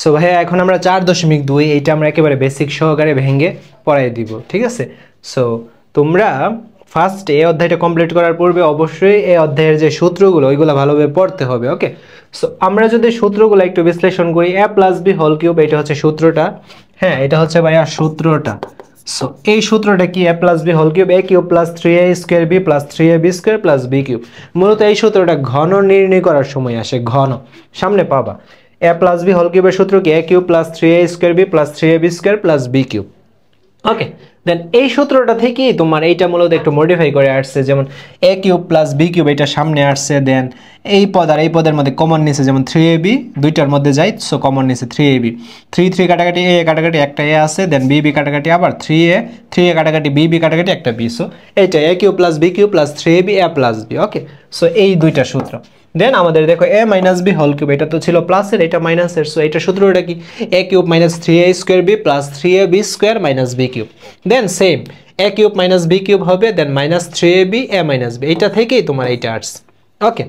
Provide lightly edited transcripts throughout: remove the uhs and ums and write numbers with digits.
So ভাইয়া এখন আমরা 4.2 এইটা আমরা একেবারে বেসিক সহকারে ভেঙে পড়াই দিব, ঠিক আছে? সো তোমরা ফার্স্ট এই অধ্যায়টা কমপ্লিট করার পূর্বে অবশ্যই এই অধ্যায়ের যে সূত্রগুলো ওইগুলো ভালোভাবে পড়তে হবে, ওকে? সো আমরা যদি সূত্রগুলো একটু বিশ্লেষণ করি, a plus B whole cube, এটা হচ্ছে সূত্রটা, হ্যাঁ এটা হচ্ছে ভাইয়া সূত্রটা। সো এই সূত্রটা কি? a plus B whole cube a cube plus 3a square b plus 3ab square plus b cube. মূলত এই সূত্রটা ঘন নির্ণয় করার সময় আসে, ঘন সামনে পাবা। a প্লাস বি হোল কিউবের সূত্র কি? a cube plus 3a square b plus 3ab square plus b cube, okay? Then এই সূত্রটা থেকেই তোমার এইটা মূলত একটু মডিফাই করে আসছে, যেমন a cube plus b cube এটা সামনে আসছে, দেন এই পদ আর এই পদের মধ্যে কমন নিছে, যেমন 3ab দুইটার মধ্যে যাই, সো কমন নিছে 3ab, 3 কাটাকাটি a কাটাকাটি একটা a আছে, দেন b কাটাকাটি আবার 3a কাটাকাটি b কাটাকাটি একটা b, সো এইটা a cube plus b cube plus 3ab a plus b, okay? So এই দুইটা সূত্র। দেন আমাদের দেখো a minus B whole cube, এটা তো ছিল প্লাসের, এটা মাইনাসের, সো এটা সূত্রটা কি? a cube minus 3a square b plus 3ab square minus b cube. Then same a cube minus b cube হবে, then minus 3ab a minus b, এটা থেকেই তোমার এইটা আসছে, ওকে?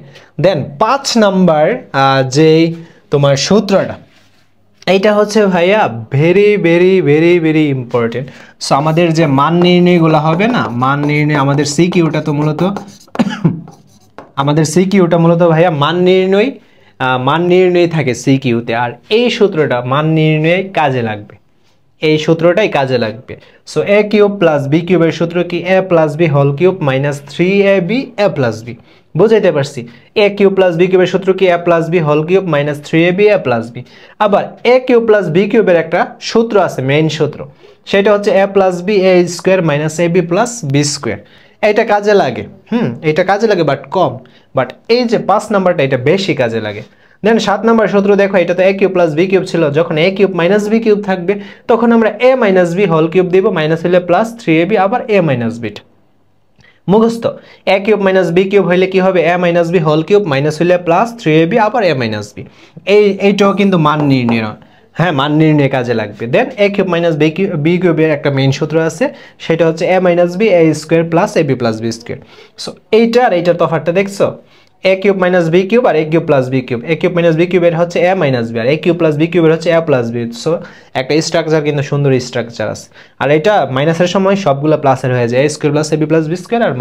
দেন 5 নাম্বার যেই তোমার সূত্রটা, এইটা হচ্ছে ভাইয়া very very very very important. So আমাদের যে মান নির্ণয়গুলো হবে না, মান নির্ণয় আমাদের সিকিউটা তো মূলত আমাদের সিকিউটা মূলত ভাইয়া মান নির্ণয় থাকে সিকিউতে, আর এই সূত্রটা মান নির্ণয়ে কাজে লাগবে, এই সূত্রটাই কাজে লাগবে। So a cube plus b কিউবের সূত্র কি? a plus b whole cube minus 3ab a plus b, বুঝাইতে পারছি? a কিউব প্লাস b কিউবের সূত্র কি? a plus b whole cube minus 3ab a plus b। আবার a কিউব প্লাস b কিউবের একটা সূত্র আছে, মেইন সূত্র, সেটা হচ্ছে a plus b a square minus ab plus b square. এটা কাজে লাগে, এটা কাজে লাগে বাট কম, বাট এই যে 5 নাম্বারটা এটা বেশি কাজে লাগে। দেন 7 নাম্বার সূত্র দেখো, এটা তো a cube plus b cube ছিল, যখন a cube minus b cube থাকবে তখন আমরা a minus b whole cube দিব, মাইনাস হলে প্লাস 3ab আবার a মাইনাস b, মুখস্থ। a cube minus b cube হইলে কি হবে? a minus b whole cube minus হইলে প্লাস 3ab আবার a মাইনাস b। এইটাও কিন্তু মান নির্ণয়, হ্যাঁ মান নির্ণয় কাজে লাগবে। Then a cube minus b কিউবের একটা মেইন সূত্র আছে, সেটা হচ্ছে a minus b a square plus ab plus b square. So এইটা আর এইটার তফাৎটা দেখছো? a cube minus b cube আর a cube plus b cube, a cube minus b কিউবের হচ্ছে a মাইনাস b আর a কিউব প্লাস b কিউবের হচ্ছে a প্লাস b। সো একটা স্ট্রাকচার কিন্তু সুন্দর স্ট্রাকচার আছে, আর এটা মাইনাসের সময় সবগুলো প্লাসের হয়ে যায়, a square plus ab plus b square, আর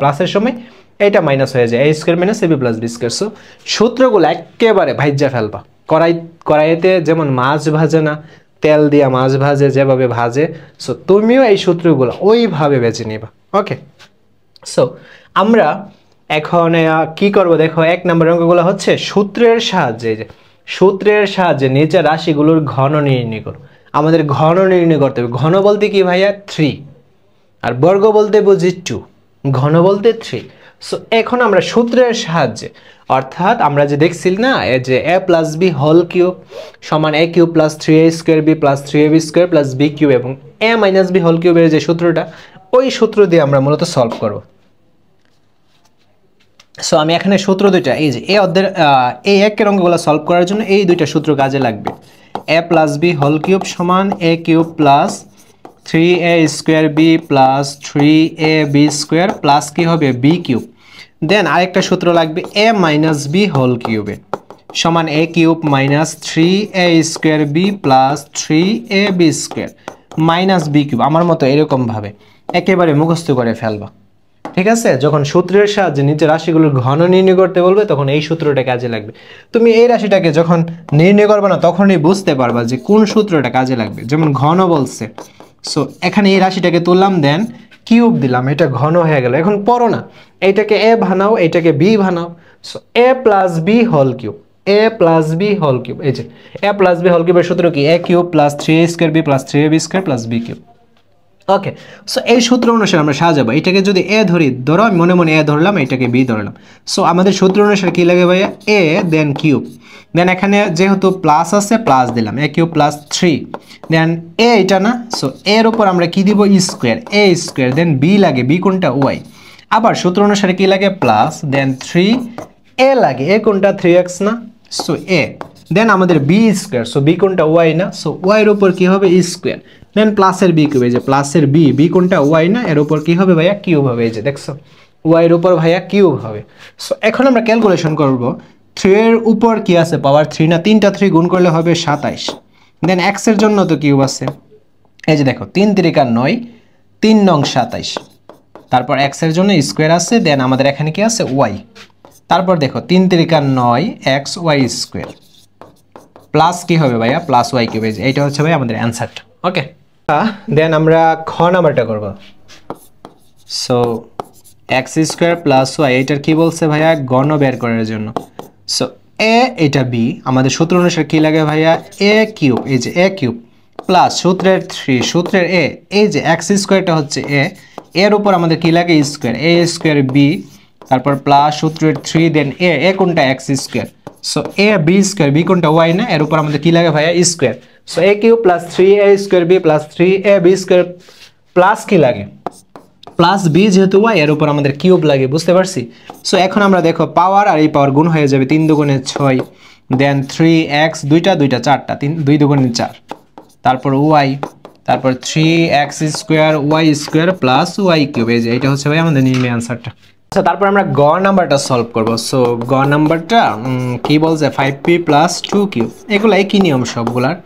প্লাসের সময় এটা মাইনাস হয়ে যায়, a square minus ab plus b square. So সূত্রগুলো একেবারে ভাইজা ফেলবা, কড়াইতে যেমন মাছ ভাজে না, তেল দিয়া মাছ ভাজে যেভাবে ভাজে, সো তুমিও এই সূত্রগুলো ওইভাবে বেছে নিবা, ওকে? সো আমরা এখন কি করব দেখো, 1 নম্বর অঙ্কগুলো হচ্ছে সূত্রের সাহায্যে নিচের রাশিগুলোর ঘন নির্ণয় করো। আমাদের ঘন নির্ণয় করতে হবে। ঘন বলতে কি ভাইয়া? 3, আর বর্গ বলতে বুঝি 2, ঘন বলতে 3। সো এখন আমরা সূত্রের সাহায্যে, অর্থাৎ আমরা যে দেখছিল না যে a plus b whole cube সমান a cube plus 3a square b plus 3ab square plus b cube, এবং a মাইনাস b হোল কিউবের যে সূত্রটা, ওই সূত্র দিয়ে আমরা মূলত সলভ করব। সো আমি এখানে সূত্র দুইটা, এই যে এই একের অঙ্কগুলো সলভ করার জন্য এই দুইটা সূত্র কাজে লাগবে। a plus b whole cube সমান a cube plus 3a square b plus 3ab square plus কি হবে? b cube. দেন আরেকটা সূত্র লাগবে a মাইনাস b হোল কিউবে সমান a cube minus 3a square b plus 3ab square minus b cube. আমার মতো এরকম ভাবে একেবারে মুখস্থ করে ফেলবা, ঠিক আছে? যখন সূত্রের সাহায্যে নিচের রাশিগুলোর ঘন নির্ণয় করতে বলবে তখন এই সূত্রটা কাজে লাগবে। তুমি এই রাশিটাকে যখন নির্ণয় করবে না তখনই বুঝতে পারবা যে কোন সূত্রটা কাজে লাগবে। যেমন ঘন বলছে, সো এখানে এই রাশিটাকে তুললাম, দেন কিউব দিলাম, এটা ঘন হয়ে গেল। এখন পড়ো না, এইটাকে a বানাও, এইটাকে b বানাও। So a plus b whole cube, a plus b whole cube, এই যে a প্লাস b হোল কিউবের সূত্র কি? a cube plus 3a square b plus 3ab square plus b cube, okay? So এই সূত্র অনুসারে আমরা সাজাবো। এটাকে যদি a ধরো, আমি মনে মনে a ধরলাম, এটাকে b ধরলাম। সো আমাদের সূত্র অনুসারে কি লাগে ভাইয়া? a দেন কিউব, দেন এখানে যেহেতু প্লাস আছে প্লাস দিলাম, a cube plus 3, then a এটা না, সো এর উপর আমরা কি দিব? Square, a square, then b লাগে, b কোনটা? y। আবার সূত্র অনুসারে কি লাগে? প্লাস, দেন 3a লাগে, a কোনটা? 3x না, সো a, দেন আমাদের b স্কোয়ার, সো b কোনটা? y না, সো y এর উপর কি হবে? স্কোয়ার, দেন প্লাসের b কিউব, এই যে প্লাসের b কোনটা? y না, এর উপর কি হবে ভাইয়া? কিউব হবে, এই যে দেখছো y এর উপর ভাইয়া কিউব হবে। সো এখন আমরা ক্যালকুলেশন করব 3 এর উপর কি আছে পাওয়ার 3 না, তিনটা 3 গুণ করলে হবে 27। দেন x এর জন্য তো কিউব আছে, এই যে দেখো 3 3 আর 9, 3 নং 27। তারপর x এর জন্য স্কয়ার আছে, দেন আমাদের এখানে কি আছে y। তারপর দেখো 3 3 আর 9 x y স্কয়ার প্লাস কি হবে ভাইয়া প্লাস y কিউব। এইটা হচ্ছে ভাই আমাদের অ্যানসারটা। ওকে, দেন আমরা খ নাম্বারটা করব। So x square plus y, এটার কি বলছে ভাইয়া ঘন বের করার জন্য। সো a এটা b, আমাদের সূত্র অনুসারে কি লাগে ভাইয়া a কিউব, এই যে a কিউব প্লাস সূত্রের 3 সূত্রের a, এই যে x স্কয়ারটা হচ্ছে a, এর উপর আমাদের কি লাগে স্কয়ার, a স্কয়ার b, তারপর প্লাস সূত্রের 3 দেন a কোনটা x square. So a b square b কোনটা y না, এর উপর আমাদের কি লাগে ভাইয়া square. So a cube plus 3a square b plus 3ab square plus কি লাগে প্লাস b, যেহেতু y এর উপর আমাদের কিউব লাগে, বুঝতে পারছি। সো এখন আমরা দেখো পাওয়ার আর এই পাওয়ার গুণ হয়ে যাবে, 3 দুগুণে 6, দেন 3x দুইটা 4টা, 2 দুগুণে 4, তারপর y, তারপর 3x square y square plus y cube. এই যে এটা হচ্ছে ভাই আমাদের নির্ণয় আনসারটা। আচ্ছা, তারপর আমরা গ নাম্বারটা সলভ করব। সো গ নাম্বারটা কি বলছে 5p প্লাস 2q, এগুলো একই নিয়ম সবগুলার।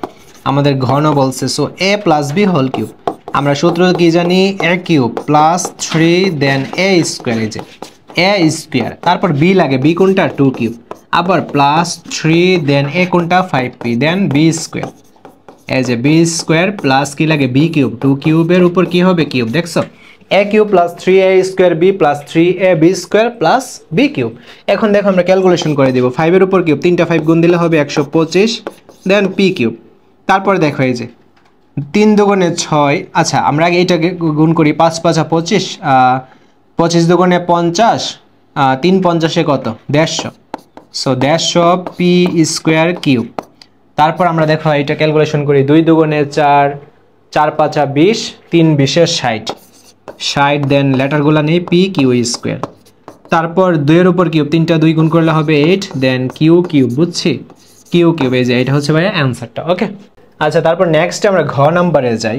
আমাদের ঘন বলছে, so a plus b whole cube, আমরা সূত্র কি জানি a cube plus 3 then a square, এই যে a স্কয়ার, তারপর b লাগে b কোনটা 2 কিউব, আবার প্লাস 3 দেন a কোনটা 5p দেন b স্কয়ার, এই যে b স্কয়ার প্লাস কি লাগে b কিউব, 2 কিউবের উপর কি হবে কিউব, দেখছো a cube plus 3a square b plus 3ab square plus b cube. এখন দেখো আমরা ক্যালকুলেশন করে দিব, 5 এর উপর কিউব, 3টা 5 গুণ দিলে হবে 125 দেন p কিউব। তারপর দেখো এই যে 3 দুগুণে 6, আচ্ছা আমরা আগে এইটাকে গুণ করি, 5 5 25, 25 দুগুণে 50, 3 50 কত 150। So 150 P square cube. তারপর আমরা দেখো এটা ক্যালকুলেশন করি, 2 দুগুণে 4, 4 5 20, 3 20 60, 60 দেন লেটারগুলো নেই পি কিউ স্কয়ার। তারপর 2 এর উপর কিউব, 3টা 2 গুণ করলে হবে 8 দেন কিউ কিউব, বুঝছি কিউ কিউব। এই যে এটা হচ্ছে ভাই অ্যানসারটা। ওকে, আচ্ছা তারপর নেক্সট আমরা ঘ নাম্বারে যাই।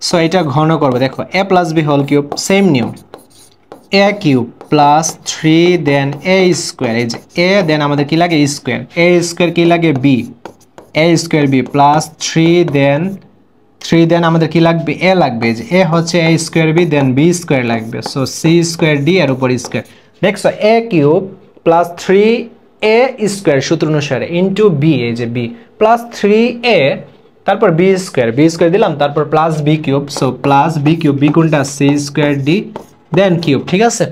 সো এটা ঘন করব, দেখো a plus b whole cube, same নিয়ম a cube plus 3 then a square, এই যে a দেন আমাদের কি লাগে স্কয়ার, a স্কয়ার কি লাগে b, a square b plus 3 then আমাদের কি লাগবে a লাগবে, যে a হচ্ছে a square b then b square লাগবে। সো c স্কয়ার d এর উপর স্কয়ার, দেখছো a cube plus 3a square সূত্র অনুসারে ইনটু b, এই যে b প্লাস 3a, তারপর b স্কয়ার দিলাম, তারপর plus b cube. So plus b cube, b কোনটা c স্কয়ার d দেন কিউব, ঠিক আছে।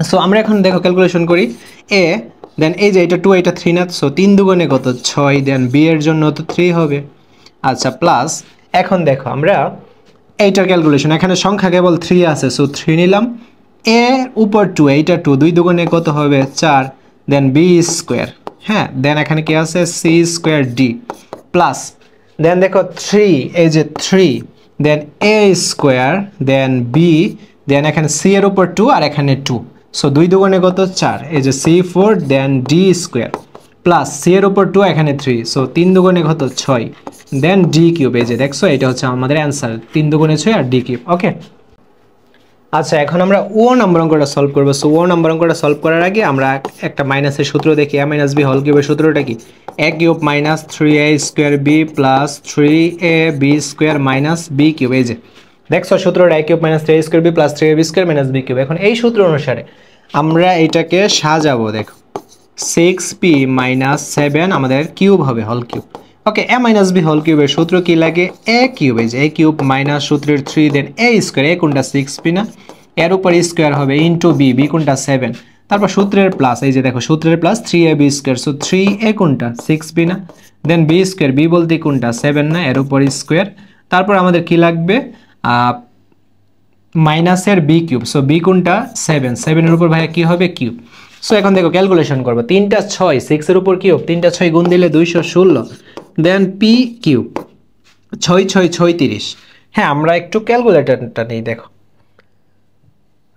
সো আমরা এখন দেখো ক্যালকুলেশন করি, a দেন এই যে এটা 2 এটা 3 না, সো 3 দুগুণে কত 6 দেন b এর জন্য তো 3 হবে। আচ্ছা প্লাস এখন দেখো আমরা এইটার ক্যালকুলেশন, এখানে সংখ্যা কেবল 3 আছে, সো 3 নিলাম, a উপর 2, এইটা 2, 2 দুগুণে কত হবে 4 দেন b স্কয়ার, হ্যাঁ দেন এখানে কি আছে c স্কয়ার d প্লাস দেন দেখো 3, এই যে 3 then a square then b দেন এখানে c এর উপর 2 আর এখানে 2, সো 2 দুগুণে কত 4, এই যে c4 দেন d স্কয়ার প্লাস c এর উপর 2 এখানে 3, সো 3 দুগুণে কত 6 দেন d কিউব। এই যে দেখছো এটা হচ্ছে আমাদের অ্যানসার, 3 দুগুণে 6 আর d কিউব। ওকে, আচ্ছা এখন আমরা ও নাম্বার অঙ্কটা সলভ করব। সো ও নাম্বার অঙ্কটা সলভ করার আগে আমরা একটা মাইনাসের সূত্র দেখি, a মাইনাস b হোল কিউবের সূত্রটা কি, a cube minus 3a square b plus 3ab square minus b cube. এই যে দেখছো সূত্রটা a cube minus 3a square b plus 3ab square minus b cube. এখন এই সূত্র অনুসারে আমরা এটাকে সাজাবো, দেখো 6p মাইনাস 7 আমাদের কিউব হবে whole cube. Okay, a minus b whole কিউবের সূত্র কি লাগে a কিউব, এই যে a কিউব মাইনাস সূত্রের 3 দেন a স্কয়ার, a কোনটা 6p না, এর উপর স্কয়ার হবে ইনটু b, b কোনটা 7, তারপর সূত্রের প্লাস, এই যে দেখো সূত্রের plus 3ab square, so 3a কোনটা 6p না, দেন b স্কয়ার, b বলতে কোনটা 7 না, এর উপর স্কয়ার, তারপর আমাদের কি লাগবে মাইনাসের b কিউব, সো b কোনটা 7, 7 এর উপর ভাইয়া কি হবে কিউব। সো এখন দেখো ক্যালকুলেশন করব, 3টা 6, 6 এর উপর কিউব, 3টা 6 গুণ দিলে 216 দেন p কিউব, 6 6 36। হ্যাঁ আমরা একটু ক্যালকুলেটরটা নেই, দেখো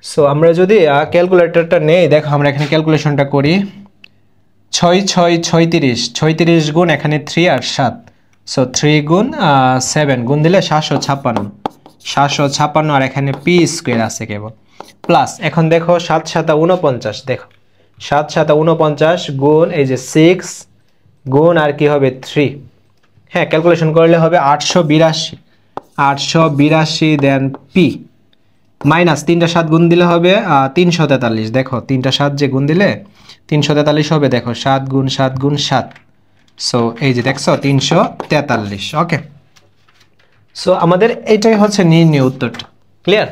সো আমরা যদি ক্যালকুলেটরটা নেই, দেখো আমরা এখানে ক্যালকুলেশনটা করি, 6 6 36, 36 গুণ এখানে 3 আর 7, সো 3 গুণ 7 গুণ দিলে 756, 756 আর এখানে p স্কয়ার আছে কেবল, প্লাস এখন দেখো 7 7 49, দেখো 7 7 49 গুণ এই যে 6 গুণ আর কি হবে 3, হ্যাঁ ক্যালকুলেশন করলে হবে 882 দেন পি মাইনাস 3টা 7 গুণ দিলে হবে 343, দেখো 3টা 7 যে গুণ দিলে 343 হবে, দেখো 7 গুণ 7 গুণ 7, সো এই যে দেখছো 343। ওকে, সো আমাদের এটাই হচ্ছে নির্ণয় উত্তরটা। ক্লিয়ার?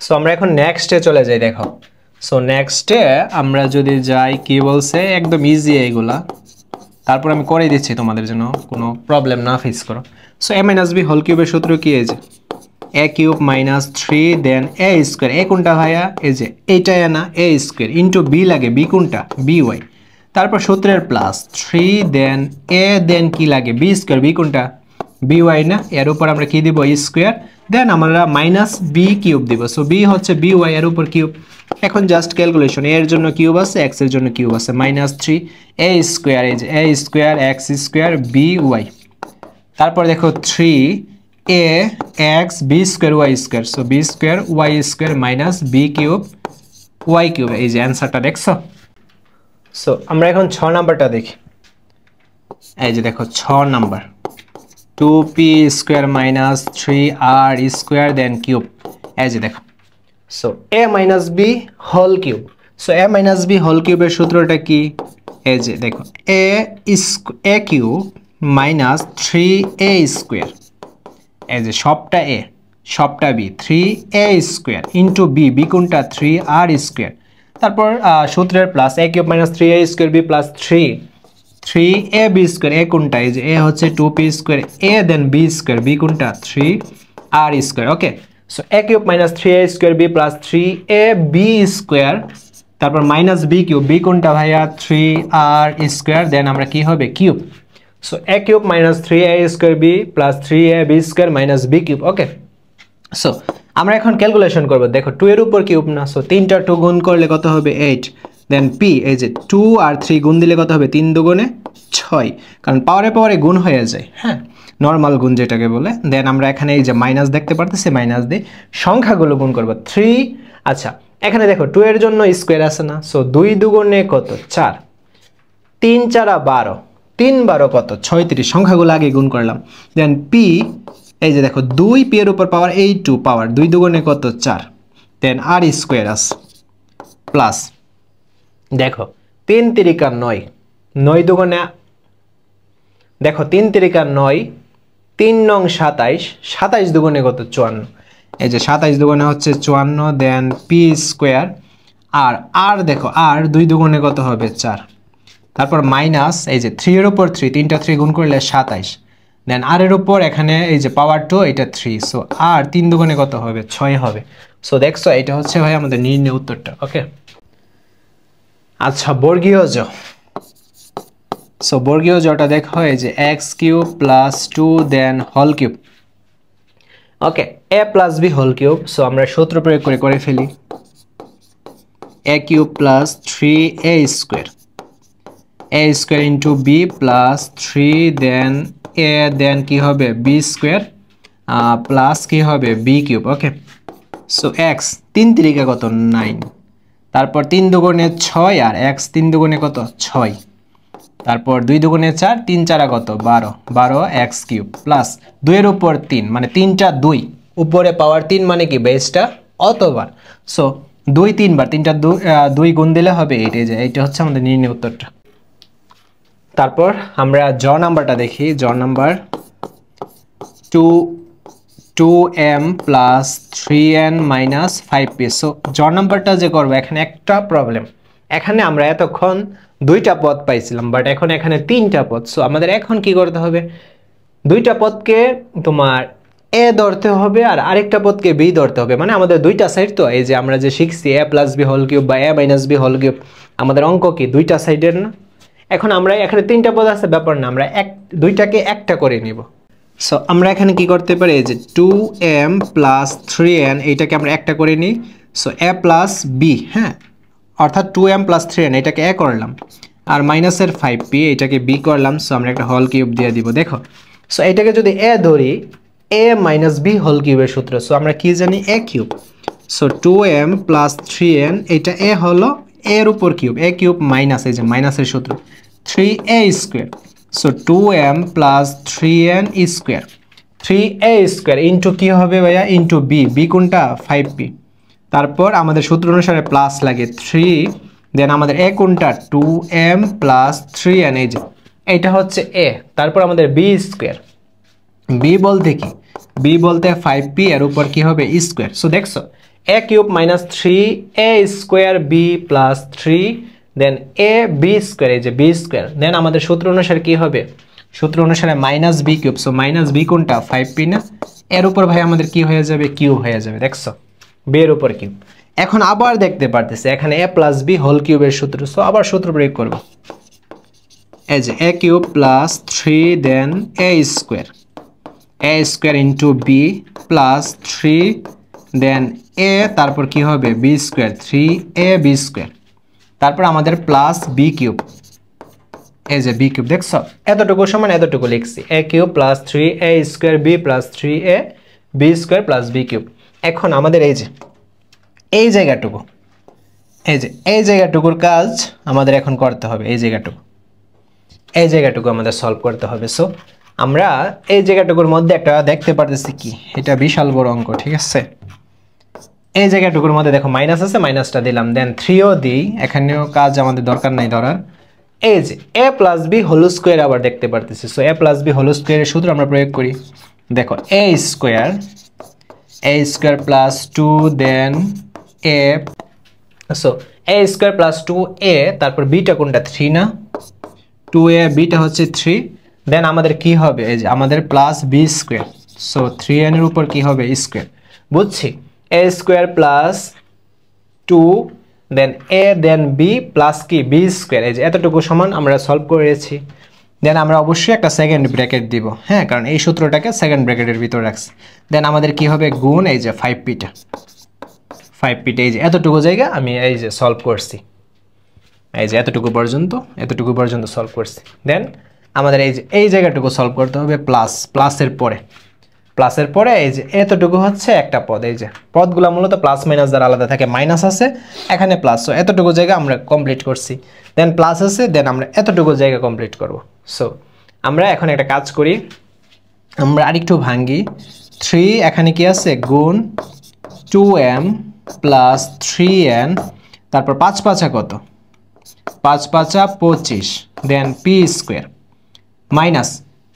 সো আমরা এখন নেক্সটে চলে যাই। দেখো সো নেক্সটে আমরা যদি যাই, কি বলছে, একদম ইজি এইগুলা, তারপর আমি করে দিচ্ছি তোমাদের জন্য, কোনো প্রবলেম না ফেস করো। So a minus B whole কিউবের সূত্র কি? এই যে a cube minus 3 then a square, এ কোনটা ভাইয়া? এই যে এইটাই না, a স্কোয়ার ইন্টু বি লাগে, বি কোনটা? B Y. তারপর সূত্রের প্লাস 3 দেন a দেন কি লাগে? বি স্কোয়ার, বি কোনটা? বি ওয়াই না, এর উপর আমরা কি দিব? স্কোয়ার, দেন আমরা মাইনাস বি কিউব দিব। সো বি হচ্ছে বি ওয়াই এর উপর কিউব। এখন জাস্ট ক্যালকুলেশন, এর জন্য কিউব আছে, এক্স এর জন্য কিউব আছে, মাইনাস 3 a স্কোয়ার, এই যে a square X square B Y. তারপর দেখো 3 a x b square y square, so b square y স্কোয়ার minus b cube y cube. এই যে অ্যান্সারটা দেখছো। সো আমরা এখন 6 নাম্বারটা দেখি। এই যে দেখো 6 number, 2p square minus 3r square then cube. এই যে দেখো so a minus b whole cube. So a minus b whole কিউবের সূত্রটা কি? এই যে দেখো a cube minus 3a square, এই যে সবটা a সবটা b, 3a square into B কোনটা? 3r square. তারপর সূত্রের plus a cube minus 3a square B plus 3ab square, এ কোনটা? এই যে a হচ্ছে 2p square a then b square, B কোনটা? 3r square. Okay, so a cube minus 3a square B plus 3ab square, তারপর minus b cube, B কোনটা ভাইয়া? 3r square, then আমরা কি হবে? Cube. So a cube minus 3a square B plus 3ab square minus b cube. Okay, so আমরা এখন calculation করব। দেখো 2 এর উপর কিউব না, সো 3টা 2 গুণ করলে কত হবে? 8, দেন পি, এই যে 2 আর 3 গুণ দিলে কত হবে? 3 দুগুণে 6, কারণ পাওয়ারে পাওয়ারে গুণ হয়ে যায়, হ্যাঁ নর্মাল গুণ যেটাকে বলে। দেন আমরা এখানে এই যে মাইনাস দেখতে পারতেছি, মাইনাস দিয়ে সংখ্যাগুলো গুণ করব 3। আচ্ছা এখানে দেখো 2 এর জন্য স্কোয়ার আছে না, সো 2 দুগুণে কত? 4, 3 4 12, 3 12 কত? 36, সংখ্যাগুলো আগে গুণ করলাম। দেন পি, এই যে দেখো 2 পি এর উপর পাওয়ার 2 পাওয়ার 2 দুগুণে কত? 4, দেন আর স্কোয়ার আছে প্লাস, দেখো 3 তিরিকা 9, 9 দুগুণে, দেখো 3 তিরিকা 9, 3 নং 27, 27 দুগুণে কত? 54, এই যে 27 দুগুণে হচ্ছে 54, দেন পি স্কোয়ার আর দেখো আর 2 দুগুণে কত হবে? 4, তারপর মাইনাস এই যে 3 এর উপর 3, 3টা 3 গুণ করলে 27, দেন আর এর উপর এখানে এই যে পাওয়ার 2, এটা 3, সো আর 3 দুগুণে কত হবে? 6 হবে। সো দেখছো এটা হচ্ছে ভাই আমাদের নির্ণয় উত্তরটা। ওকে, আচ্ছা বর্গীয় জ, সো বর্গীয় জটা দেখো এই যে x cube plus 2 then whole cube. Okay, a plus b whole cube, so আমরা সূত্র প্রয়োগ করে ফেলি। a cube plus 3a square, a square into B plus 3 then a then কি হবে? b স্কোয়ার প্লাস কি হবে? b cube. Okay, so x 3 তিরিকা কত? 9, তারপর 3 দুগুণে 6 আর x 3 দুগুণে কত? 6, তারপর 2 দুগুণে 4, 3 4 কত? 12, 12 x কিউব প্লাস 2 এর উপর 3, মানে 3টা 2 উপরে পাওয়ার 3 মানে কি? বেসটা অতবার, সো 2 3 বার, 3টা 2 গুণ দিলে হবে 8। এই যে এইটা হচ্ছে আমাদের নির্ণয় উত্তরটা। তারপর আমরা জ নাম্বারটা দেখি। জ number 2m plus 3n minus 5p। So জ নাম্বারটা যে করবো, এখানে একটা প্রবলেম, এখানে আমরা এতক্ষণ 2টা পদ পাইছিলাম, বাট এখন এখানে 3টা পদ। সো আমাদের এখন কি করতে হবে? 2টা পদকে তোমার এ ধরতে হবে আর আরেকটা পদকে বি ধরতে হবে, মানে আমাদের 2টা সাইড তো, এই যে আমরা যে শিখছি a plus B whole cube বা a minus B whole cube, আমাদের অঙ্ক কি 2টা সাইডের না? এখন আমরা এখানে 3টা পদ আছে, ব্যাপার না, আমরা 2টাকে একটা করে নিব। সো আমরা এখানে কি করতে পারি? এই যে 2m প্লাস 3n, এইটাকে আমরা একটা করে নিই। সো a প্লাস বি, হ্যাঁ অর্থাৎ 2m প্লাস 3n, এটাকে a করলাম, আর মাইনাসের 5p এটাকে b করলাম। সো আমরা একটা হোল কিউব দিয়ে দিব। দেখো সো এটাকে যদি a ধরি, a মাইনাস বি হোল কিউবের সূত্র, সো আমরা কি জানি? a cube so 2m plus 3n, এটা এ হলো এর উপর কিউব, এ কিউব মাইনাস এই যে মাইনাসের সূত্র 3a square. So 2m plus 3n square, 3a square into কী হবে ভাইয়া, ইন্টু বি, বি কোনটা 5p। তারপর আমাদের সূত্র অনুসারে প্লাস লাগে 3, দেন আমাদের এ কোনটা 2m প্লাস 3n, এই যে এইটা হচ্ছে এ। তারপর আমাদের বি স্কোয়ার, বি বলতে কি, বি বলতে 5p এর উপর কি হবে স্কোয়ার। সো দেখছো A cube minus 3a square B plus 3, then A B square, এই যে বি স্কোয়ার, দেন আমাদের সূত্র অনুসারে কি হবে, সূত্র অনুসারে minus B cube. So minus B কোনটা 5p না, এর উপর ভাই আমাদের কি হয়ে যাবে, কিউব হয়ে যাবে, দেখছো বি এর উপর কিউব। এখন আবার দেখতে পারতেছে এখানে এ প্লাস বি হোল কিউবের সূত্র, সো আবার সূত্র প্রয়োগ করব, এই যে এ cube plus 3 then A square, A square into B plus 3 then এ, তারপর কি হবে B square 3a B square, তারপর আমাদের প্লাস বি কিউব, এই যে বি কিউব, দেখছো এতটুকু সমান এতটুকু লিখছি, A cube plus 3a square B plus 3a B square plus B cube. এখন আমাদের এই যে এই জায়গাটুকু, এই যে এই জায়গাটুকুর কাজ আমাদের এখন করতে হবে, এই জায়গাটুকু, এই জায়গাটুকু আমাদের সলভ করতে হবে। সো আমরা এই জায়গাটুকুর মধ্যে একটা দেখতে পারতেছি কি, এটা বিশাল বড় অঙ্ক, ঠিক আছে। এই জায়গাটুকুর মধ্যে দেখো মাইনাস আছে, মাইনাসটা দিলাম, দেন 3ও দিই, এখানেও কাজ আমাদের দরকার নাই ধরার। এই যে এ প্লাস বি হোল স্কোয়ার আবার দেখতে পারতেছি, so A plus B whole স্কোয়ারের সূত্র আমরা প্রয়োগ করি। দেখো এ স্কোয়ার প্লাস 2 দেন এ, সো এ স্কোয়ার প্লাস 2a, তারপর বিটা কোনটা 3 না, 2a বিটা হচ্ছে 3, দেন আমাদের কি হবে, এই যে আমাদের plus B square, so 3n এর উপর কি হবে স্কোয়ার, বুঝছি এ square plus 2 then A then B plus কি বি স্কোয়ার, এই যে এতটুকু সমান আমরা সলভ করেছি। দেন আমরা অবশ্যই একটা সেকেন্ড ব্র্যাকেট দিব, হ্যাঁ, কারণ এই সূত্রটাকে সেকেন্ড ব্র্যাকেটের ভিতর রাখছি। দেন আমাদের কি হবে গুণ এই যে 5pটা, 5pটা, এই যে এতটুকু জায়গা আমি এই যে সলভ করছি, এই যে এতটুকু পর্যন্ত সলভ করছি। দেন আমাদের এই যে এই জায়গাটুকু সলভ করতে হবে প্লাসের পরে এই যে এতটুকু হচ্ছে একটা পদ, এই যে পদগুলো মূলত প্লাস মাইনাস দ্বারা আলাদা থাকে, মাইনাস আছে এখানে প্লাস, সো এতটুকু জায়গা আমরা কমপ্লিট করছি, দেন প্লাস আছে, দেন আমরা এতটুকু জায়গা কমপ্লিট করব। সো আমরা এখন একটা কাজ করি, আমরা আরেকটু ভাঙ্গি, 3 এখানে কি আছে গুণ 2m প্লাস 3n, তারপর 5 5 কত, 5 5 25, দেন পি স্কোয়ার মাইনাস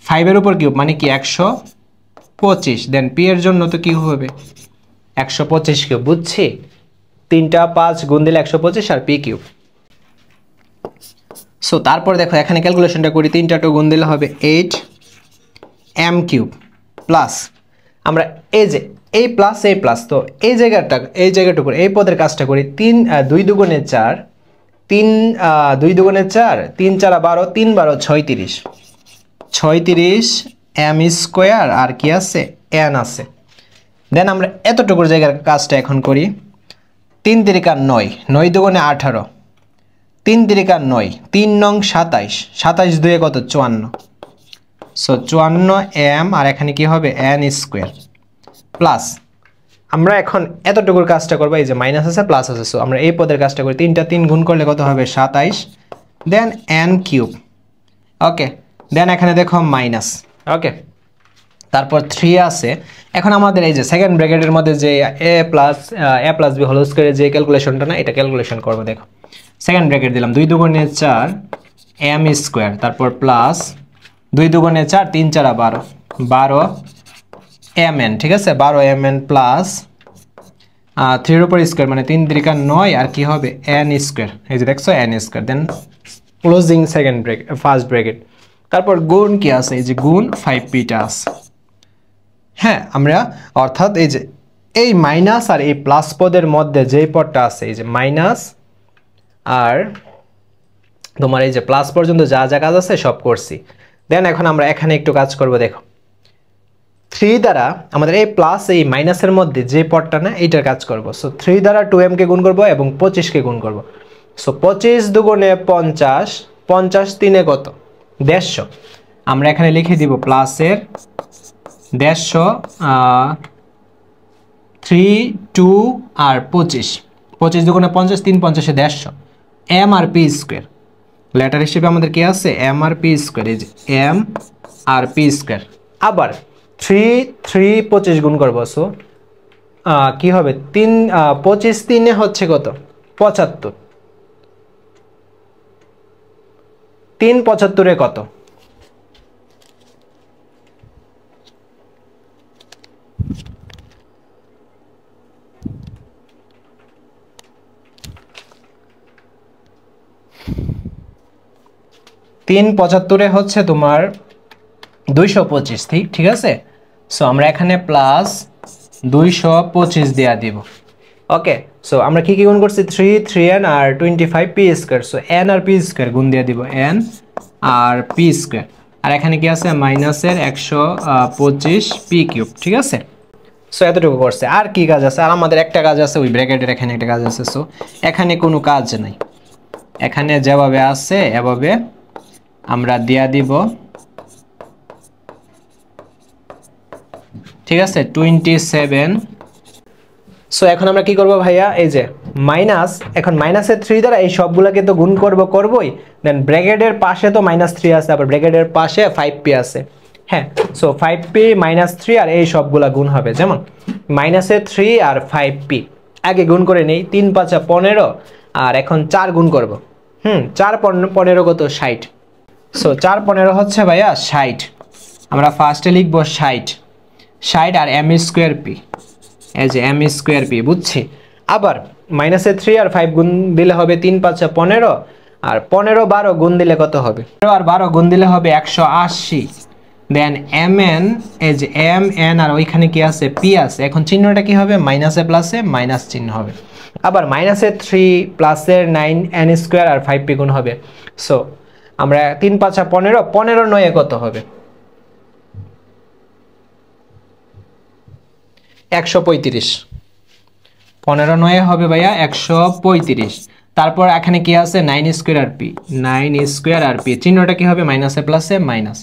5 এর উপর কিউব মানে কি 125, দেন পি এর জন্য তো কি হবে 125 কিউব, বুঝছি 3টা 5 গুণ দিলে 125 আর পি কিউব। সো তারপর দেখো এখানে ক্যালকুলেশনটা করি, 3টা গুণ দিলে হবে 8m কিউব প্লাস আমরা এই যে এই প্লাস, তো এই জায়গাটুকু এই পদের কাজটা করি, 2 দুগুণে 4, 2 দুগুণে 4, 3 4 12, 3 12 36 m স্কোয়ার আর কি আছে n আছে। দেন আমরা এতটুকুর জায়গার কাজটা এখন করি, 3 3 9, 9 দুগুণে 18, 3 3 9, 3 নং 27, 27 2 কত 54, সো 54m আর এখানে কি হবে n স্কোয়ার প্লাস আমরা এখন এতটুকুর কাজটা করবো, এই যে মাইনাস আছে প্লাস আছে, সো আমরা এই পদের কাজটা করি, 3টা 3 গুণ করলে কত হবে 27, দেন n কিউব, ওকে, দেন এখানে দেখো মাইনাস, ওকে, তারপর 3 আছে। এখন আমাদের এই যে সেকেন্ড ব্র্যাকেটের মধ্যে যে এ প্লাস বি হোল স্কোয়ারের যে ক্যালকুলেশনটা না, এটা ক্যালকুলেশন করবো। দেখো সেকেন্ড ব্র্যাকেট দিলাম, 2 দুগুণে 4 m স্কোয়ার, তারপর প্লাস 2 দুগুণে 4, 3 4 12 mn, ঠিক আছে 12 mn প্লাস 3 এর উপর স্কোয়ার মানে 3 3 9 আর কি হবে n স্কোয়ার, এই যে দেখছো n স্কোয়ার, দেন ক্লোজিং ফার্স্ট ব্র্যাকেট, তারপর গুণ কি আছে, এই যে গুণ 5pটা আছে, হ্যাঁ আমরা অর্থাৎ এই যে এই মাইনাস আর এই প্লাস পদের মধ্যে যেই পদটা আছে, এই যে মাইনাস আর তোমার এই যে প্লাস পর্যন্ত যা যা কাজ আছে সব করছি। দেন এখন আমরা এখানে একটু কাজ করব, দেখো 3 দ্বারা আমাদের এই প্লাস এই মাইনাসের মধ্যে যে পদটা না এইটার কাজ করব। সো 3 দ্বারা 2m কে গুণ করব এবং 25 কে গুণ করব। সো 25 দুগুণে 50, 50 3 কত 150, আমরা এখানে লিখে দিব প্লাসের 150 3 2 আর 25, 25 দুগুণে 50, 3 50 150, m আর p স্কয়ার। লেটার হিসেবে আমাদের কি আছে m আর p স্কয়ার, এই যে m আর p স্কয়ার। আবার 3 3 25 গুণ করব, সো কি হবে 3 25 3 হচ্ছে কত 75, 3 75 কত 3 75 হচ্ছে তোমার 225, ঠিক আছে। সো আমরা এখানে প্লাস 225 দেয়া দিব। ওকে, সো আমরা কি কি গুণ করছি 3 3n আর 25 p স্কয়ার, সো n আর p স্কয়ার গুণ দিয়ে দিব n আর p স্কয়ার। আর এখানে কি আছে মাইনাসের 125 p কিউব, ঠিক আছে। সো এতটুকু করছে, আর কি কাজ আছে? আর আমাদের একটা কাজ আছে, ওই ব্র্যাকেটের এখানে একটা কাজ আছে। সো এখানে কোনো কাজ নাই, এখানে যেভাবে আছে এভাবে আমরা দিয়া দিব, ঠিক আছে 27। সো এখন আমরা কি করব ভাইয়া, এই যে মাইনাস, এখন মাইনাসের 3 দ্বারা এই সবগুলোকে তো গুণ করবই, দেন ব্র্যাকেটের পাশে তো -3 আছে, আবার ব্র্যাকেটের পাশে 5p আছে। হ্যাঁ, সো 5p -3 আর এই সবগুলা গুণ হবে, যেমন -3 আর 5p আগে গুণ করে নেই, 3 5 15 আর এখন 4 গুণ করব। 4 15 কত 60, সো 4 15 হচ্ছে ভাইয়া 60। আমরা ফার্স্টে লিখব 60 আর m স্কয়ার p, এই যে m স্কয়ার p, বুঝছি। আবার -3 আর 5 গুণ দিলে হবে 3 5 15 আর 15 12 গুণ দিলে কত হবে, 15 আর 12 গুণ দিলে হবে 180। দেন mn, এই যে mn আর ওইখানে কি আছে p আছে, এখন চিহ্নটা কি হবে মাইনাসে প্লাসে মাইনাস চিহ্ন হবে। আবার -3 প্লাসের 9n স্কয়ার আর 5p গুণ হবে। সো আমরা 3 5 15 15 9 কত হবে 135, 15 9 হবে ভাইয়া 135। তারপর এখানে কি আছে 9 স্কয়ার আর p, 9 স্কয়ার আর p, চিহ্নটা কি হবে মাইনাসে প্লাসে মাইনাস,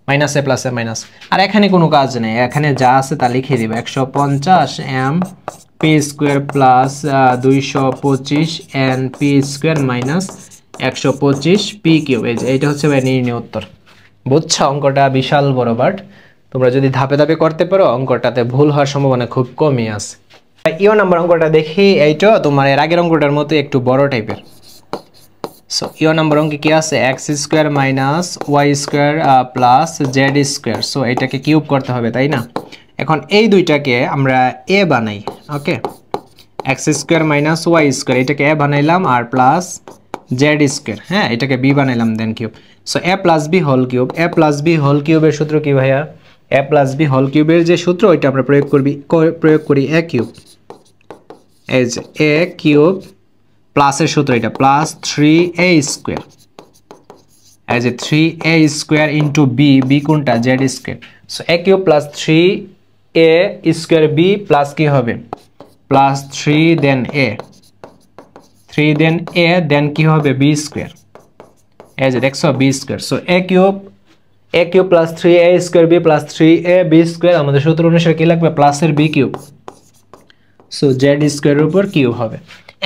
মাইনাসে প্লাসে মাইনাস। আর এখানে কোনো কাজ নেই, এখানে যা আছে তা লিখে দিব, 150 m p square plus 225 n p square minus 125 p cube. এই যে এটা হচ্ছে ভাই নির্ণয় উত্তর। বুঝছো, অঙ্কটা বিশাল বড়, বাট তোমরা যদি ধাপে ধাপে করতে পারো অঙ্কটাতে ভুল হওয়ার সম্ভাবনা খুব কমই আছে। ইও নাম্বার অঙ্কটা দেখি, এইটা তোমার এর আগের অঙ্কটার মতো একটু বড় টাইপের। সো ইও নাম্বার অঙ্কে কি আছে x square minus y square plus z square, so এটাকে কিউব করতে হবে, তাই না? এখন এই দুইটাকে আমরা a বানাই। ওকে, x square minus y square এটাকে a বানাইলাম আর প্লাস z স্কয়ার, হ্যাঁ এটাকে b বানাইলাম, then cube. So a plus b whole cube, a plus b whole কিউবের সূত্র কি ভাইয়া, a প্লাস b হোল কিউবের যে সূত্র ওইটা আমরা প্রয়োগ করি a কিউব, এই যে a কিউব প্লাসের সূত্র এটা প্লাস 3a স্কয়ার, এই যে 3a square into b, b কোনটা z square. So a cube plus 3a square b plus কি হবে plus 3 then a, 3 then a then কি হবে b স্কয়ার, এই যে দেখছো b square. So a cube plus 3a square b plus 3a b square, আমাদের সূত্র অনুসারে কি লাগবে প্লাসের b কিউব, সো z স্কয়ারের উপর কিউব হবে।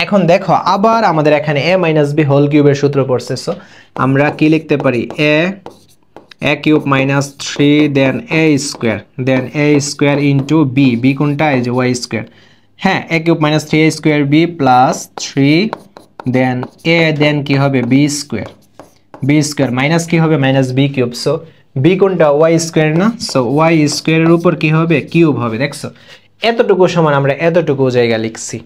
এখন দেখো আবার আমাদের এখানে a মাইনাস b হোল কিউবের সূত্র পড়ছে, সো আমরা কি লিখতে পারি a cube minus 3 then a square into b, b কোনটা এই যে y স্কয়ার, হ্যাঁ a cube minus 3a square b plus 3 then a then কি হবে b স্কয়ার মাইনাস কি হবে minus b cube. So b কোনটা y স্কয়ার না, সো y স্কয়ারের উপর কি হবে কিউব হবে। দেখছো এতটুকু সমান আমরা এতটুকু জায়গা লিখছি।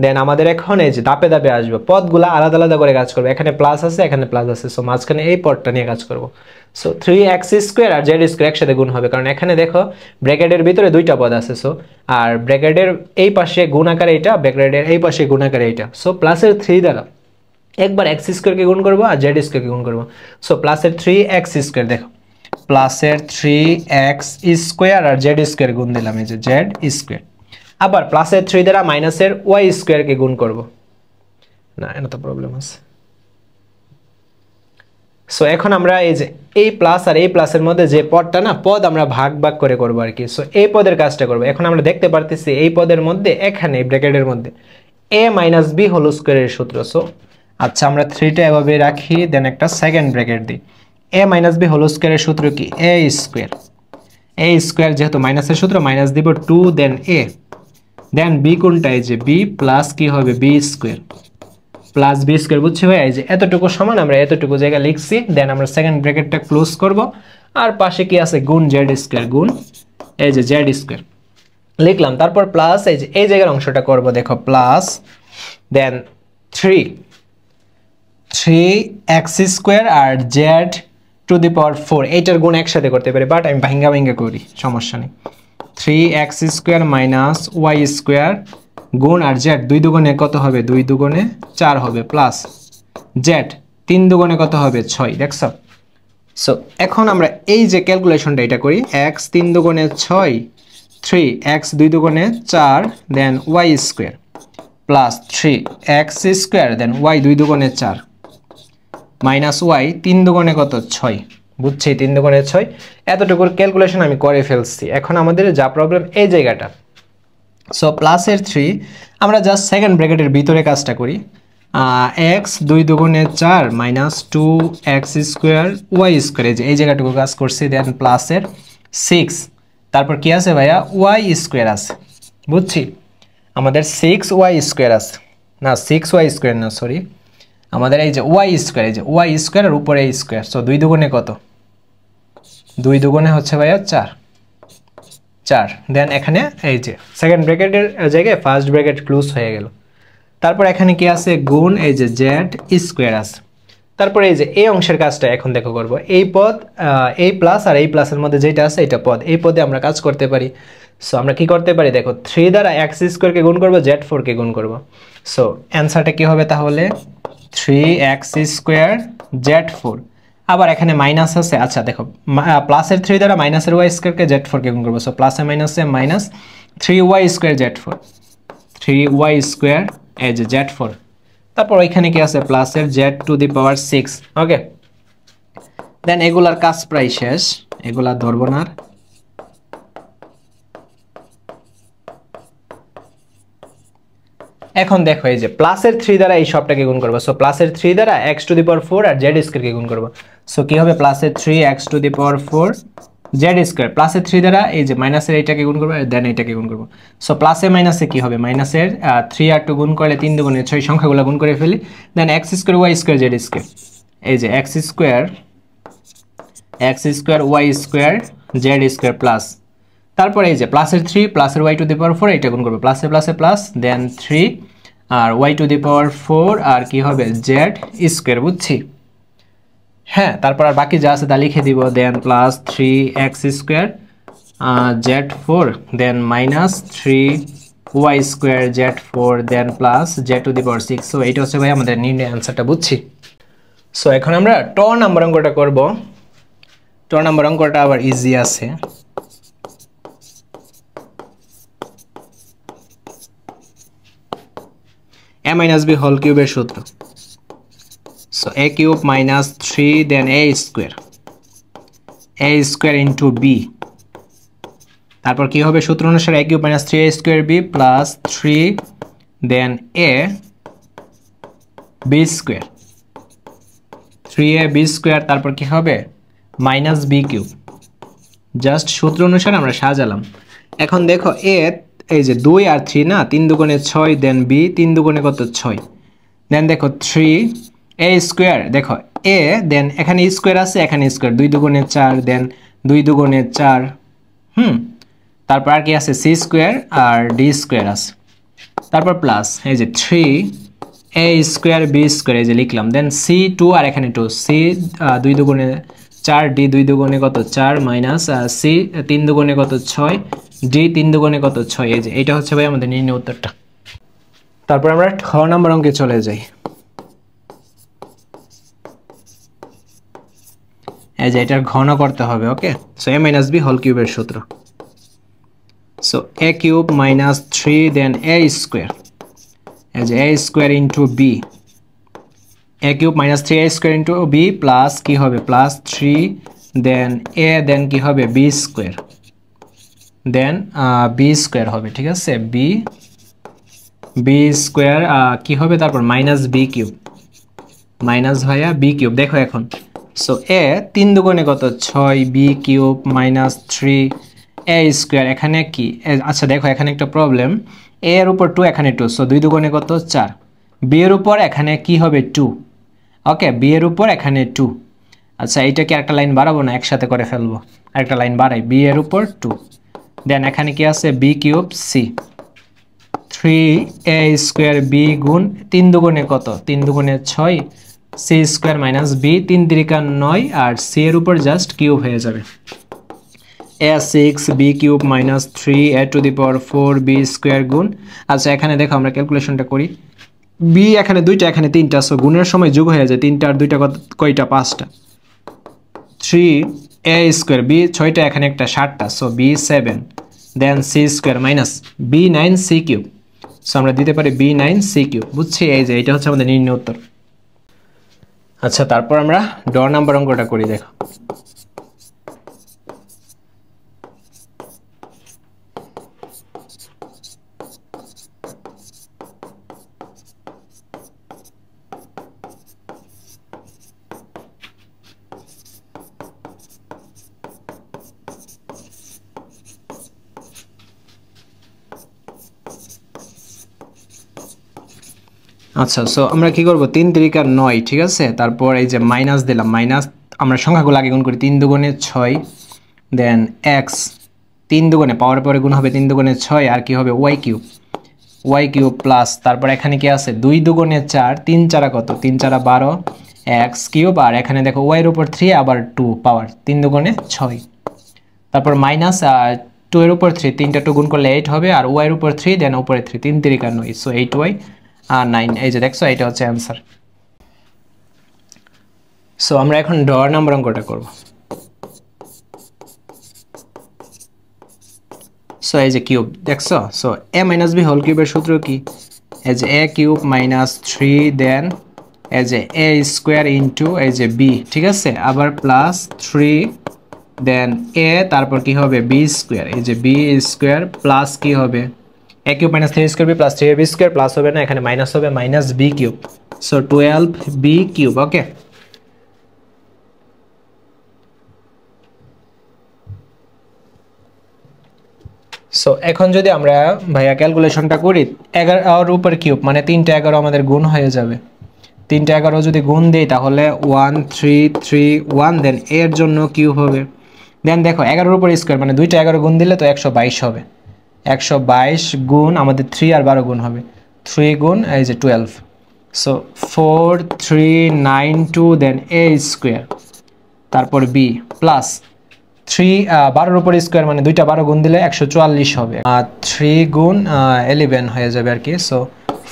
দেন আমাদের এখন এই যে ধাপে ধাপে আসবে, পদগুলো আলাদা আলাদা করে কাজ করবে, এখানে প্লাস আছে এখানে প্লাস আছে, সো মাঝখানে এই পদটা নিয়ে কাজ করব। সো 3x স্কয়ার আর z স্কয়ার একসাথে গুণ হবে, কারণ এখানে দেখো ব্র্যাকেটের ভিতরে দুইটা পদ আছে, সো আর ব্র্যাকেটের এই পাশে গুণ আকারে এটা, ব্র্যাকেটের এই পাশে গুণ আকারে এটা। সো প্লাসের 3 দ্বারা একবার x স্কয়ারকে গুণ করব আর z স্কয়ারকে গুণ করব। সো প্লাসের 3x স্কয়ার, দেখো প্লাসের 3x স্কয়ার আর z স্কয়ার গুণ দিলাম, এই যে z স্কয়ার। আবার প্লাসের 3 দ্বারা মাইনাসের y স্কয়ারকে গুণ করব, না এটা তো প্রবলেম আছে। সো এখন আমরা এই যে এই প্লাস আর এই প্লাসের মধ্যে যে পদটা না পদ আমরা ভাগ ভাগ করে করবো আর কি। সো এই পদের কাজটা করবো। এখন আমরা দেখতে পারতেছি এই পদের মধ্যে এখানে ব্র্যাকেটের মধ্যে a মাইনাস বি হোল স্কোয়ারের সূত্র। সো আচ্ছা আমরা 3টা এভাবে রাখি, দেন একটা সেকেন্ড ব্র্যাকেট দিই। a মাইনাস বি হোল স্কোয়ারের সূত্র কি? a square. a স্কোয়ার যেহেতু মাইনাসের সূত্র, মাইনাস দিব 2 দেন a, দেন b কোনটা? এই যে b প্লাস কি হবে? b square plus B square. বুঝছি ভাই? এই যে এতটুকু সমান আমরা এতটুকু জায়গা লিখছি, দেন আমরা সেকেন্ড ব্র্যাকেটটা ক্লোজ করব, আর পাশে কি আছে? গুণ জেড স্কোয়ার, গুণ এই যে জেড স্কোয়ার লিখলাম। তারপর প্লাস এই যে এই জায়গার অংশটা করব, দেখো প্লাস দেন 3x স্কোয়ার আর জেড টু দি পাওয়ার 4, এইটার গুণ একসাথে করতে পারি, বাট আমি ভাঙ্গা ভাঙ্গা করি, সমস্যা নেই। 3x square minus Y square গুণ আর জেড 2 দুগুণে কত হবে? 2 দুগুণে 4 হবে, প্লাস জেড 3 দুগুণে কত হবে? 6। দেখছ? সো এখন আমরা এই যে ক্যালকুলেশনটা এটা করি, x 3 দুগুণে 6, 3x 2 দুগুণে 4, then Y square plus 3x square then Y 2 দুগুণে 4 মাইনাস ওয়াই 3 দুগুণে কত? 6। বুঝছি? 3 দুগুণে 6। এতটুকুর ক্যালকুলেশন আমি করে ফেলছি। এখন আমাদের যা প্রবলেম এই জায়গাটা। সো প্লাসের 3 আমরা জাস্ট সেকেন্ড ব্র্যাকেটের ভিতরে কাজটা করি। x 2 দুগুণে 4 minus 2x square Y square, এই জায়গাটুকু কাজ করছি, দেন প্লাসের 6, তারপর কি আছে ভাইয়া? ওয়াই স্কোয়ার আছে। বুঝছি? আমাদের 6y স্কোয়ার আছে, না 6y স্কোয়ার না, সরি, আমাদের এই যে ওয়াই স্কোয়ার, এই যে ওয়াই স্কোয়ার আর উপরে স্কোয়ার। সো 2 দুগুণে কত? 2 দুগুণে হচ্ছে ভাইয়া 4। দেন এখানে এই যে সেকেন্ড ব্র্যাকেটের জায়গায় ফার্স্ট ব্র্যাকেট ক্লোজ হয়ে গেল। তারপর এখানে কি আছে? গুণ এই যে জেড স্কোয়ার আছে। তারপরে এই যে এই অংশের কাজটা এখন দেখো করব। এই পদ, এই প্লাস আর এই প্লাসের মধ্যে যেটা আছে এটা পদ, এই পদে আমরা কাজ করতে পারি। সো আমরা কি করতে পারি? দেখো 3 দ্বারা এক্স স্কোয়ারকে গুণ করবো, জেড 4কে গুণ করবো। সো অ্যান্সারটা কি হবে তাহলে? 3x square Z 4। আবার এখানে মাইনাস আছে, আচ্ছা দেখো প্লাসের 3 দ্বারা মাইনাসের ওয়াই স্কোয়ারকে জেড 4কে গুণ করবো। সো প্লাসে মাইনাসে minus 3y square Z 4, 3y square এই যে জেড 4। তারপর ওইখানে কি আছে? প্লাসের জেড টু দি পাওয়ার 6। ওকে, দেন এগুলার কাজ প্রায় শেষ, এগুলা ধরবো না। এখন দেখো এই যে প্লাসের 3 দ্বারা এই সবটাকে গুণ করবো। সো প্লাসের 3 দ্বারা x টু দি পাওয়ার 4 আর জেড স্কোয়ারকে গুণ করবো। সো কি হবে? প্লাসের 3x to the power 4 Z square, প্লাসের 3 দ্বারা এই যে মাইনাসের এইটাকে গুণ করবো, দেন এইটাকে গুণ করবো। সো প্লাসে মাইনাসে কি হবে? মাইনাসের 3 আর 2 গুণ করলে 3 দুগুণে 6, সংখ্যাগুলো গুণ করে ফেলি, then x square Y square Z square, এই যে x square Y square Z square plus, তারপরে এই যে প্লাসের 3 প্লাসের ওয়াই টু দি পাওয়ার 4 এটা গুণ করবো, প্লাসে প্লাসে প্লাস, দেন 3 আর ওয়াই টু দি পাওয়ার 4 আর কি হবে? Z square. বুঝছি? হ্যাঁ, তারপর আর বাকি যা আছে তা লিখে দিব, then plus 3x square Z 4, then minus 3y square Z 4, then plus Z to the power 6। So এইটা হচ্ছে ভাই আমাদের নির্ণয় অ্যান্সারটা। বুঝছি? সো এখন আমরা ট নাম্বার অঙ্কটা করব। ট নাম্বার অঙ্কটা আবার ইজি আছে। a minus b whole cube এর সূত্র। So a cube minus 3 then a square into b, তারপর কি হবে? সূত্র অনুসারে a cube minus 3a square b plus 3 then a b square, 3a b square, তারপর কি হবে? minus b cube। জাস্ট সূত্র অনুসারে আমরা সাজালাম। এখন দেখো a এই যে 2 আর 3 না, 3 দুগুণে 6, দেন b 3 দুগুণে কত? 6, দেন দেখো 3a স্কোয়ার, দেখো a, দেন এখানে স্কোয়ার আছে, এখানে স্কোয়ার, 2 দুগুণে 4, দেন 2 দুগুণে 4, তারপর আর কি আছে? c স্কোয়ার আর d স্কোয়ার আছে, তারপর প্লাস এই যে 3a স্কোয়ার b স্কোয়ার, এই যে লিখলাম, দেন c 2 আর এখানে 2, c 2 দুগুণে 4, d 2 দুগুণে কত? 4, মাইনাস c 3 দুগুণে কত? 6, d 3 দুগুণে কত? 6। এই যে এটা হচ্ছে ভাই আমাদের নির্ণয় উত্তরটা। তারপর আমরা খ নাম্বার অঙ্কে চলে যাই। এই যে এটার ঘন করতে হবে। Okay, so a minus b whole কিউবের সূত্র। So a cube minus 3 then a square, এই যে a square into b, a cube minus 3a square into B plus কি হবে প্লাস 3 দেন a দেন কি হবে B square then B square হবে, ঠিক আছে, বি স্কোয়ার কি হবে তারপর মাইনাস বি কিউব মাইনাস ভাইয়া বি কিউব। দেখো এখন সো এ 3 দুগুণে কত 6 B cube minus 3 A square এখানে কি আচ্ছা দেখো এখানে একটা প্রবলেম, এ এর উপর 2 এখানে 2, সো 2 দুগুণে কত 4, বি এর উপর এখানে কি হবে 2, ওকে বি এর উপর এখানে 2। আচ্ছা এইটা কি একটা লাইন বাড়াবো না একসাথে করে ফেলবো, একটা লাইন বাড়াই, বি এর উপর 2 দেন এখানে কি আছে B cube C 3 A square B গুণ 3 দুগুণে কত 3 দুগুণে 6 সি স্কোয়ার মাইনাস বি 3 তিরিকা 9 আর সি এর উপর জাস্ট কিউব হয়ে যাবে A 6 B cube minus 3 A to the power 4 B square গুণ। আচ্ছা এখানে দেখো আমরা ক্যালকুলেশনটা করি, বি এখানে 2টা এখানে 3টা, সো গুণের সময় যোগ হয়ে যায় 3টা আর 2টা কয়টা 5টা 3 এ স্কোয়ার বি 6টা এখানে একটা 7টা, so B 7 then C square minus B 9 C cube, so আমরা দিতে পারি বি 9 সি কিউব, বুঝছি এই যে এটা হচ্ছে আমাদের নির্ণয় উত্তর। আচ্ছা তারপর আমরা ড নাম্বার অঙ্কটা করি, দেখো আচ্ছা সো আমরা কি করব 3 তিরিকা 9, ঠিক আছে, তারপর এই যে মাইনাস দিলাম, মাইনাস আমরা সংখ্যাগুলো আগে গুণ করি 3 দুগুণে 6 দেন এক্স 3 দুগুণে পাওয়ার পরে গুণ হবে 3 দুগুণে 6 আর কি হবে ওয়াই কিউব প্লাস তারপর এখানে কি আছে 2 দুগুণে 4 3 চারা কত 3 চারা 12 এক্স কিউব আর এখানে দেখো ওয়াই এর উপর 3 আবার 2 পাওয়ার 3 দুগুণে 6 তারপর মাইনাস 2 এর উপর 3 3টা 2 গুণ করলে 8 হবে আর ওয়াই এর উপর 3 দেন উপরে 3 3 তিরিকা 9, সো 8y আর 9, এই যে দেখছো এটা হচ্ছে অ্যান্সার। সো আমরা এখন ড নাম্বার অঙ্কটা করব। সো এই যে কিউব দেখছো, সো এ মাইনাস বি হোল কিউবের সূত্র কি, এই যে এ কিউব মাইনাস 3 দেন এই যে এ স্কোয়ার ইন্টু এই যে বি, ঠিক আছে, আবার প্লাস 3 দেন এ তারপর কি হবে বি স্কোয়ার, এই যে বি স্কোয়ার প্লাস কি হবে a cube minus 3 square B plus 3 B square plus হবে না এখানে মাইনাস হবে minus B cube, so 12 B cube. Okay so এখন যদি আমরা ভাইয়া ক্যালকুলেশনটা করি 11 এর উপর কিউব মানে 3টা 11 আমাদের গুণ হয়ে যাবে, 3টা 11 যদি গুণ দেই তাহলে 1 3 3 1 দেন এর জন্য কিউব হবে, দেন দেখো 11 এর উপর স্কোয়ার মানে 2টা 11 গুণ দিলে তো 122 হবে, 122 গুণ আমাদের 3 আর 12 গুণ হবে 3 গুণ এই যে 12, সো 4 3 9 2 দেন এ স্কোয়ার তারপর বি প্লাস 3 12 এর উপর স্কোয়ার মানে 2টা 12 গুণ দিলে 144 হবে, 3 গুণ 11 হয়ে যাবে আর কি, সো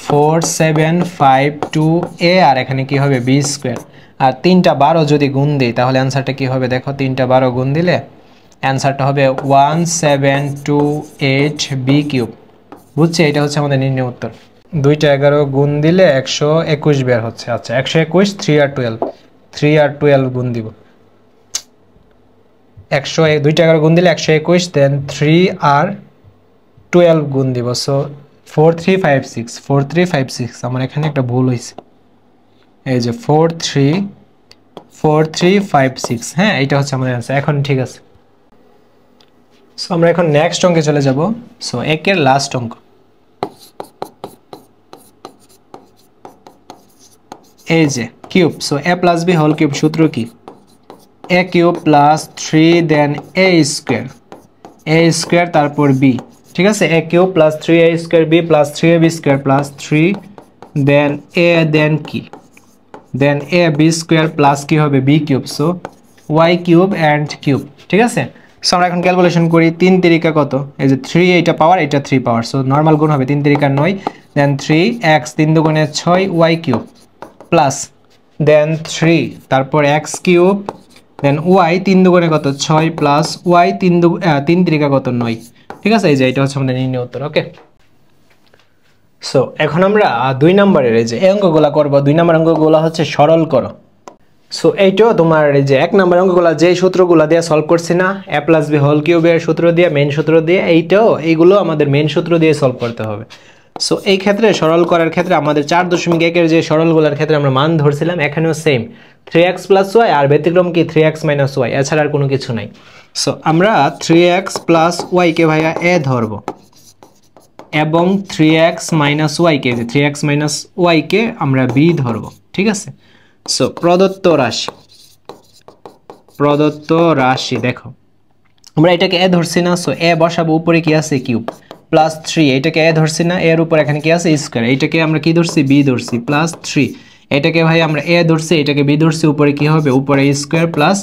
4 7 5 2 এ আর এখানে কি হবে বি স্কোয়ার আর 3টা 12 যদি গুণ দিই তাহলে অ্যান্সারটা কি হবে, দেখো 3টা 12 গুণ দিলে অ্যান্সারটা হবে 1728 বি কিউব, বুঝছি এটা হচ্ছে আমাদের নির্ণয় উত্তর। 2টা 11 গুণ দিলে 121 বের হচ্ছে, আচ্ছা 121 3 আর 12 গুণ দিব 2টা 11 গুণ দিলে 121 দেন 3 আর 12 গুণ দিব, সো 4356 আমার এখানে একটা ভুল হয়েছে, এই যে 4356, হ্যাঁ এইটা হচ্ছে আমাদের অ্যান্সার, এখন ঠিক আছে। সো আমরা এখন নেক্সট অঙ্কে চলে যাব, সো একের লাস্ট অঙ্ক, এই যে cube, so A plus B whole cube সূত্র কি, A cube plus 3 then A square তারপর বি, ঠিক আছে, A cube plus 3 A square B plus 3 A B square plus 3 then A then কি then A B square plus কি হবে B cube, so Y cube and cube, ঠিক আছে। So আমরা এখন ক্যালকুলেশন করি 3 তিরিকা কত, এই যে 3 এইটা পাওয়ার এটা 3 পাওয়ার, সো নর্মাল গুণ হবে 3 তিরিকা 9 দেন 3 এক্স 3 দুগুণে 6 ওয়াই কিউব প্লাস দেন 3 তারপর এক্স কিউব দেন ওয়াই 3 দুগুণে কত 6 প্লাস ওয়াই 3 তিরিকা কত 9, ঠিক আছে, এই যে এটা হচ্ছে আমাদের নির্ণয় উত্তর। ওকে সো এখন আমরা 2 নম্বরের এই যে অঙ্কগুলো করব। 2 নম্বর অঙ্কগুলো হচ্ছে সরল করো। সো এইটাও তোমার এই যে 1 নম্বর অঙ্কগুলো যে সূত্রগুলো দিয়ে সলভ করছি না, a + b হোল কিউবের সূত্র দিয়ে, মেইন সূত্র দিয়ে, এইগুলো আমাদের মেইন সূত্র দিয়ে সলভ করতে হবে। সো এই ক্ষেত্রে সরল করার ক্ষেত্রে আমাদের 4.1 এর যে সরলগুলোর ক্ষেত্রে আমরা মান ধরছিলাম, এখানেও সেম 3x + y, আর ব্যতিক্রম কি 3x - y, এছাড়া আর কোনো কিছু নাই। সো আমরা 3x + y কে ভাইয়া a ধরব এবং 3x - y কে 3x - y কে আমরা b ধরব, ঠিক আছে। সো প্রদত্ত রাশি দেখো, আমরা এটাকে a ধরছি না, সো a বসাবো, উপরে কি আছে কিউব, +3, এটাকে a ধরছি না, এর উপর এখানে কি আছে স্কয়ার, এটাকে আমরা কি ধরছি b ধরছি, +3, এটাকে ভাই আমরা a ধরছি, এটাকে b ধরছি, উপরে কি হবে, উপরে স্কয়ার, প্লাস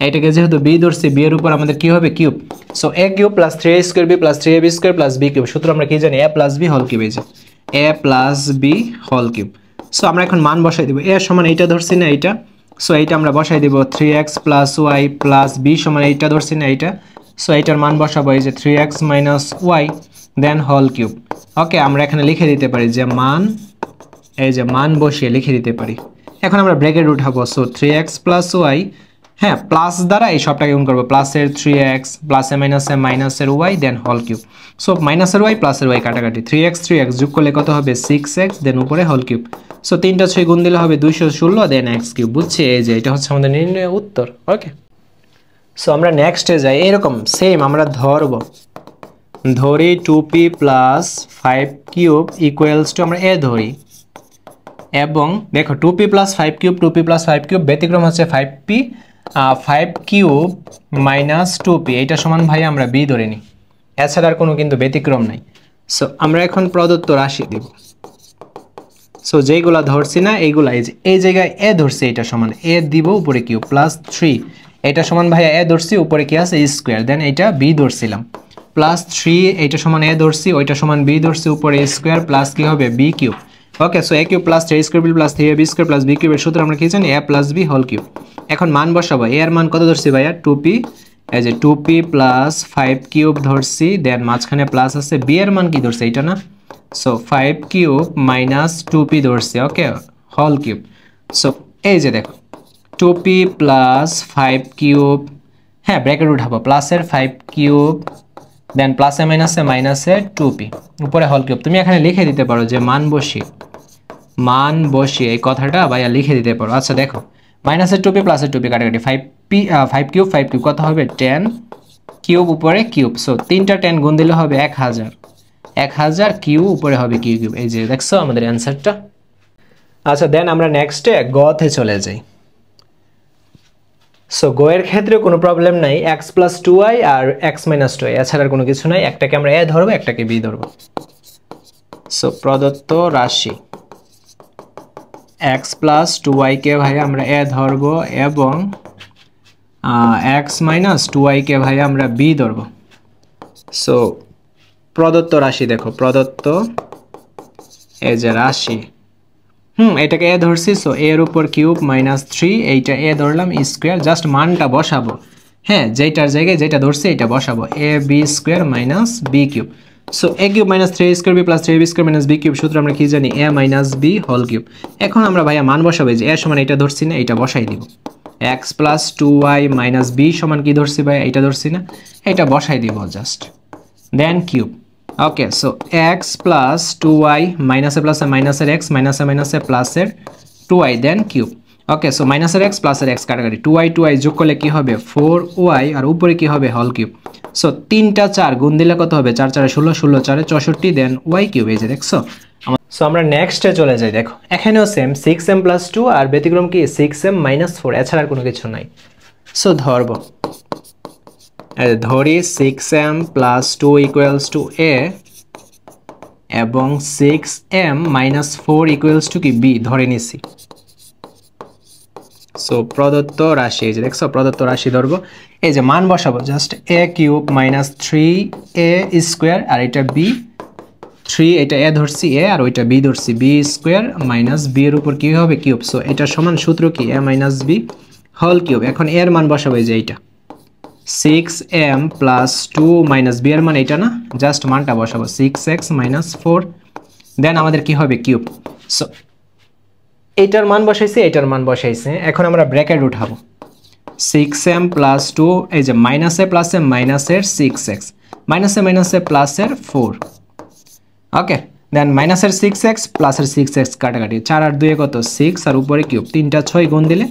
এটাকে যেহেতু b ধরছি, b এর উপর আমাদের কি হবে cube. So a cube + 3a square b + 3ab square + b cube, সূত্র আমরা কি জানি, a + b হোল কিউব, এই যে a + b whole cube. So আমরা এখন মান বসাই দেব, a সমান এইটা ধরছি না এইটা, সো এইটা আমরা বসাই দেব 3x + y + b সমান এইটা ধরছি না এইটা, সো এইটার মান বসাবো এই যে 3x - y then whole cube. Okay, আমরা এখানে লিখে দিতে পারি যে মান, এই যে মান বসিয়ে লিখে দিতে পারি। এখন আমরা ব্র্যাকেট উঠাবো, সো 3x + y, হ্যাঁ প্লাস দ্বারা এই সবটাকে গুণ করবো, প্লাসের 3x, প্লাসে মাইনাসে মাইনাসের y then whole cube. So মাইনাসের y প্লাসের y কাটাকাটি, 3x যোগ করলে কত হবে 6x দেন উপরে হোল কিউব। সো 3টা 6 গুণ দিলে হবে 216 দেন x কিউব। বুঝছি, এই যে এটা হচ্ছে আমাদের নির্ণয় উত্তর। ওকে, সো আমরা নেক্সটে যাই। এরকম সেম আমরা ধরি 2p + 5 কিউব = আমরা a ধরি, এবং দেখো 2p + 5 কিউব, 2p + 5 কিউব ব্যতিক্রম হচ্ছে 5p 5 কিউব - 2p, এইটা সমান ভাই আমরা b ধরে নিই, এছাড়া আর কোনো কিন্তু ব্যতিক্রম নাই। সো আমরা এখন প্রদত্ত রাশি দেব। সো যেইগুলা ধরছি না এইগুলা, এই জায়গায় a ধরছি, এটা সমান a দিব, উপরে কিউব, +3, এটা সমান ভাইয়া a ধরছি, উপরে কি আছে স্কয়ার, দেন এটা b ধরছিলাম, +3, এটা সমান a ধরছি, ওইটা সমান b ধরছি, উপরে স্কয়ার, প্লাস কি হবে b cube. Okay, so a cube + 3 square + 3ab square + b কিউবের সূত্র আমরা কি জানি, a + b হোল কিউব। এখন মান বসাবো, a এর মান কত ধরছি ভাইয়া 2p, এই যে 2p + 5 কিউব ধরছি, দেন মাঝখানে প্লাস আছে, b এর মান কি ধরছে এটা না, সো 5 কিউব - 2p ধরছি, ওকে হোল কিউব। সো এই যে দেখো 2p + 5 কিউব, হ্যাঁ ব্র্যাকেট উঠাবো, প্লাসের 5 কিউব দেন প্লাসে মাইনাসে মাইনাসে 2p উপরে হোল কিউব। তুমি এখানে লিখে দিতে পারো যে মান বসিয়ে এই কথাটা ভাইয়া লিখে দিতে পারো। আচ্ছা দেখো, মাইনাসের 2p প্লাসের 2p কাটাকাটি, 5 কিউব কত হবে 10 কিউব উপরে কিউব, সো 3টা 10 গুণ দিলে হবে 1000 কিউ, উপরে হবে কিউ কিউব। এই যে দেখছো আমাদের অ্যান্সারটা। আচ্ছা দেন আমরা নেক্সটে গতে চলে যাই। সো গো এর ক্ষেত্রে কোনো প্রবলেম নাই, x + 2y আর x - 2y, এছাড়া কোনো কিছু নাই। একটাকে আমরা a ধরবো, একটাকে b ধরবো। সো প্রদত্ত রাশি x + 2y কে ভাই আমরা a ধরবো এবং x - 2y কে ভাই আমরা b ধরবো। সো প্রদত্ত রাশি দেখো, প্রদত্ত এই যে রাশি, এটাকে a ধরছি, সো a এর উপর কিউব -3, এইটা a ধরলাম স্কয়ার, জাস্ট মানটা বসাবো, হ্যাঁ যেটার জায়গায় যেটা ধরছি এটা বসাবো, ab square - b cube. So a cube - 3a square b + 3ab square - b cube, সূত্র আমরা কি জানি, a - b হোল কিউব। এখন আমরা ভাইয়া মান বসাবো, যে a সমান এটা ধরছি না, এটা বসাই দিব, x + 2y - b সমান কি ধরছি ভাই, এটা ধরছি না, এটা বসাই দিব জাস্ট, দেন cube. Okay, so x + 2y মাইনাসে প্লাসে মাইনাসের x, মাইনাসে মাইনাসে প্লাসের 2y দেন কিউব। ওকে, সো মাইনাসের x প্লাসের x কাটাকাটি, 2y যোগ করলে কি হবে 4y, আর উপরে কি হবে হোল কিউব। সো 3টা 4 গুণ দিলে কত হবে, 4 4 16, 16 4 64 দেন y কিউব। এই যে দেখছো। সো আমরা নেক্সটে চলে যাই। দেখো এখানেও সেম 6m + 2, আর ব্যতিক্রম কি 6m - 4, এছাড়া আর কোনো কিছু নাই। সো ধরি 6m + 2 = a এবং 6m - 4 = কি b ধরে নিছি। সো প্রদত্ত রাশি, এই যে দেখছো প্রদত্ত রাশি ধরবো, এই যে মান বসাবো, just a cube - 3a square, আর এটা b, 3 এটা a ধরছি a, আর ওইটা b ধরছি b স্কয়ার - b এর উপর কি হবে কিউব। সো এটা সমান সূত্র কি, a - b হোল কিউব। এখন এর মান বসাবো, এই যে এইটা 6m + 2 - b এর মান এটা না, জাস্ট মানটা বসাবো 6x - 4 দেন আমাদের কি হবে কিউব। সো এইটার মান বসাইছে, এইটার মান বসাইছে, এখন আমরা ব্র্যাকেট উঠাবো 6m প্লাস 2, এই যে মাইনাসে প্লাসে মাইনাসের 6x, মাইনাসে প্লাসের 4, ওকে। দেন মাইনাসের 6x প্লাসের 6x কাটাকাটি, 4 আর 2 কত 6, আর উপরে কিউব 3টা 6 গুণ দিলে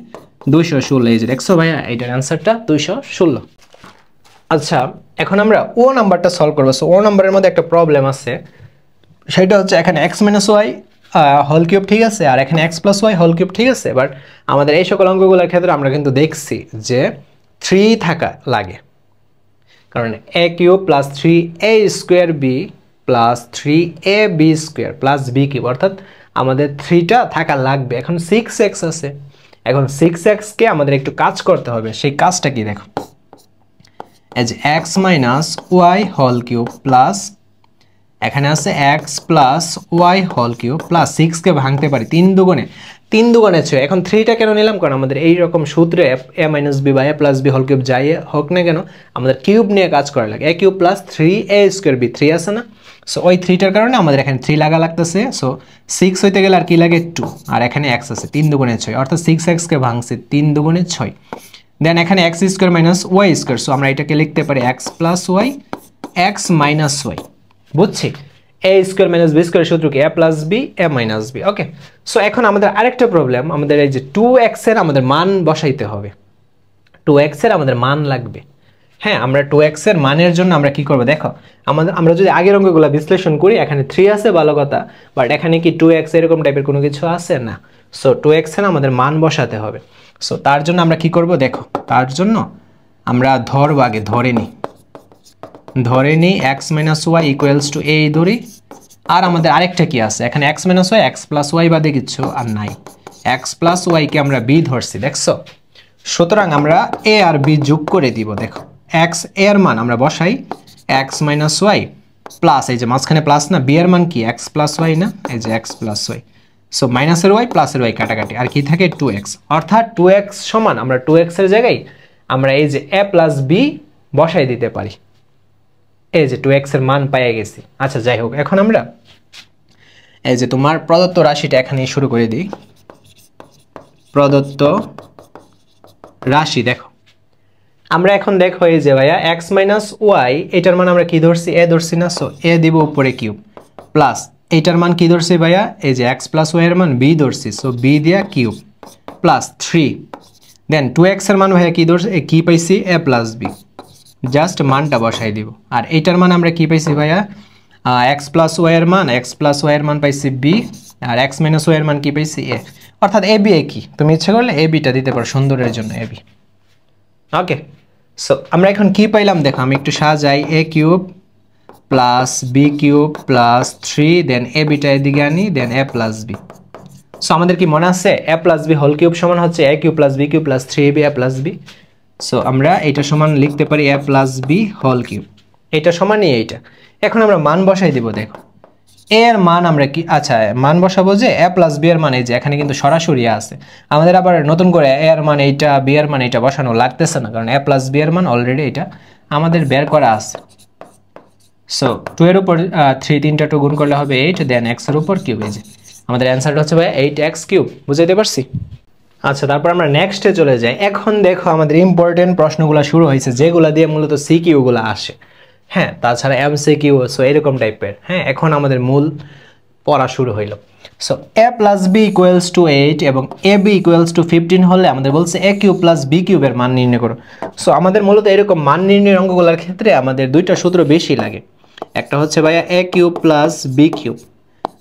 216। এই যে দেখছো ভাইয়া, এইটার অ্যান্সারটা 216। আচ্ছা, এখন আমরা ও নাম্বারটা সলভ করবো। সো ও নাম্বারের মধ্যে একটা প্রবলেম আছে, সেটা হচ্ছে এখানে x minus Y whole cube, ঠিক আছে, আর এখানে x plus Y whole cube, ঠিক আছে। বাট আমাদের এই সকল অঙ্কগুলোর ক্ষেত্রে আমরা কিন্তু দেখছি যে 3 থাকা লাগে, কারণ a cube plus 3a square B plus 3ab square plus B cube, অর্থাৎ আমাদের 3টা থাকা লাগবে। এখন 6x আছে, এখন 6x কে আমাদের একটু কাজ করতে হবে। সেই কাজটা কি দেখো, এই যে x minus Y whole cube plus এখানে আছে x plus Y whole cube plus 6 কে ভাঙতে পারি 3 দুগুণে 6। এখন 3টা কেন নিলাম, কারণ আমাদের এইরকম সূত্রে a মাইনাস বি বা a plus B whole cube যাই হোক না কেন, আমাদের কিউব নিয়ে কাজ করা লাগে। a cube plus 3a square B, 3 আছে না, সো ওই 3টার কারণে আমাদের এখানে 3 লাগতেছে। সো 6 হইতে গেলে আর কি লাগে 2, আর এখানে x আছে 3 দুগুণে 6, অর্থাৎ 6x কে ভাঙছে 3 দুগুণে 6। দেন এখানে x square minus Y square, so আমরা এটাকে লিখতে পারি x plus Y x minus Y, বুঝছি। a square minus B square সূত্র কি a plus B a minus B, okay. So এখন আমাদের আরেকটা প্রবলেম, আমাদের এই যে 2x এর আমাদের মান বসাইতে হবে, 2x এর আমাদের মান লাগবে। হ্যাঁ, আমরা 2x এর মানের জন্য আমরা কি করব দেখো, আমরা যদি আগের অঙ্কগুলো বিশ্লেষণ করি, এখানে 3 আছে ভালো কথা, বাট এখানে কি 2x এরকম টাইপের কোনো কিছু আছে না। সো 2x এর আমাদের মান বসাতে হবে। সো তার জন্য আমরা কি করব দেখো, তার জন্য আমরা আগে ধরে নিই x minus Y equals to a ধরি। আর আমাদের আরেকটা কি আছে, এখানে x minus Y x plus Y বাদে কিছু আর নাই, x প্লাস ওয়াই কে আমরা b ধরছি, দেখছো। সুতরাং আমরা a আর b যোগ করে দিব। দেখো x এর মান আমরা বসাই x মাইনাস ওয়াই প্লাস, এই যে মাঝখানে প্লাস না, b এর মান কি x প্লাস ওয়াই না, এই যে x প্লাস ওয়াই। সো মাইনাসের ওয়াই প্লাসের ওয়াই কাটাকাটি, আর কি থাকে 2x, অর্থাৎ 2x সমান আমরা 2x এর জায়গায় আমরা এই যে a প্লাস b বসাই দিতে পারি। এই যে 2x এর মান পেয়ে গেছি। আচ্ছা যাই হোক, এখন আমরা এই যে তোমার প্রদত্ত রাশিটা এখানে শুরু করে দিই। প্রদত্ত রাশি দেখো, আমরা এখন দেখো এই যে ভাইয়া x মাইনাস ওয়াই, এটার মান আমরা কি ধরছি, a ধরছি না, সো a দিব উপরে কিউব প্লাস এইটার মান কি ধরছি ভাইয়া, এই যে x প্লাস ওয়াই এর মান b ধরছি, সো b দিয়া কিউব প্লাস 3। দেন 2x এর মান ভাইয়া কি ধরছি, কি পাইছি a প্লাস b, জাস্ট মানটা বসাই দিব। আর এইটার মান আমরা কি পাইছি ভাইয়া, x প্লাস ওয়াই এর মান পাইছি b, আর x মাইনাস ওয়াই এর মান কি পাইছি a, অর্থাৎ a b কি, তুমি ইচ্ছা করলে a bটা দিতে পারো সুন্দরের জন্য a b, ওকে। সো আমরা এখন কি পাইলাম দেখো, আমি একটু সাজাই, a cube plus b cube plus 3, then a bটা এদিকে আনি, then a plus b। So আমাদের কি মনে আছে a plus b whole cube সমান হচ্ছে a cube plus b cube plus 3ab a plus b। So আমরা এটা সমান লিখতে পারি a plus b whole cube, এটা সমানই এইটা। এখন আমরা মান বসাই দিব। দেখো a এর মান আমরা কি, আচ্ছা মান বসাবো যে a প্লাস b এর মান, এই যে এখানে কিন্তু সরাসরি আছে, আমাদের আবার নতুন করে a এর মান এইটা b এর মান এইটা বসানো লাগতেছে না, কারণ a প্লাস b এর মান অলরেডি এটা আমাদের বের করা আছে। সো 2 এর উপর 3 তিনটা 2 গুণ করলে হবে 8, দেন x এর উপর কিউব, এই যে আমাদের অ্যান্সারটা হচ্ছে ভাই 8x কিউব, বুঝাইতে পারছি। আচ্ছা, তারপর আমরা নেক্সটে চলে যাই। এখন দেখো আমাদের ইম্পর্টেন্ট প্রশ্নগুলো শুরু হয়েছে, যেগুলো দিয়ে মূলত সিকিউগুলো আসে, হ্যাঁ, তাছাড়া এমসিকিউ, সো এরকম টাইপের। হ্যাঁ, এখন আমাদের মূল পড়া শুরু হইল। So a plus B equals to 8 এবং a b ইকুয়ালস টু 15 হলে আমাদের বলছে a কিউব প্লাস b কিউবের মান নির্ণয় করো। সো আমাদের মূলত এরকম মান নির্ণয়ের অঙ্কগুলোর ক্ষেত্রে আমাদের দুইটা সূত্র বেশি লাগে, একটা হচ্ছে ভাইয়া a cube plus b cube,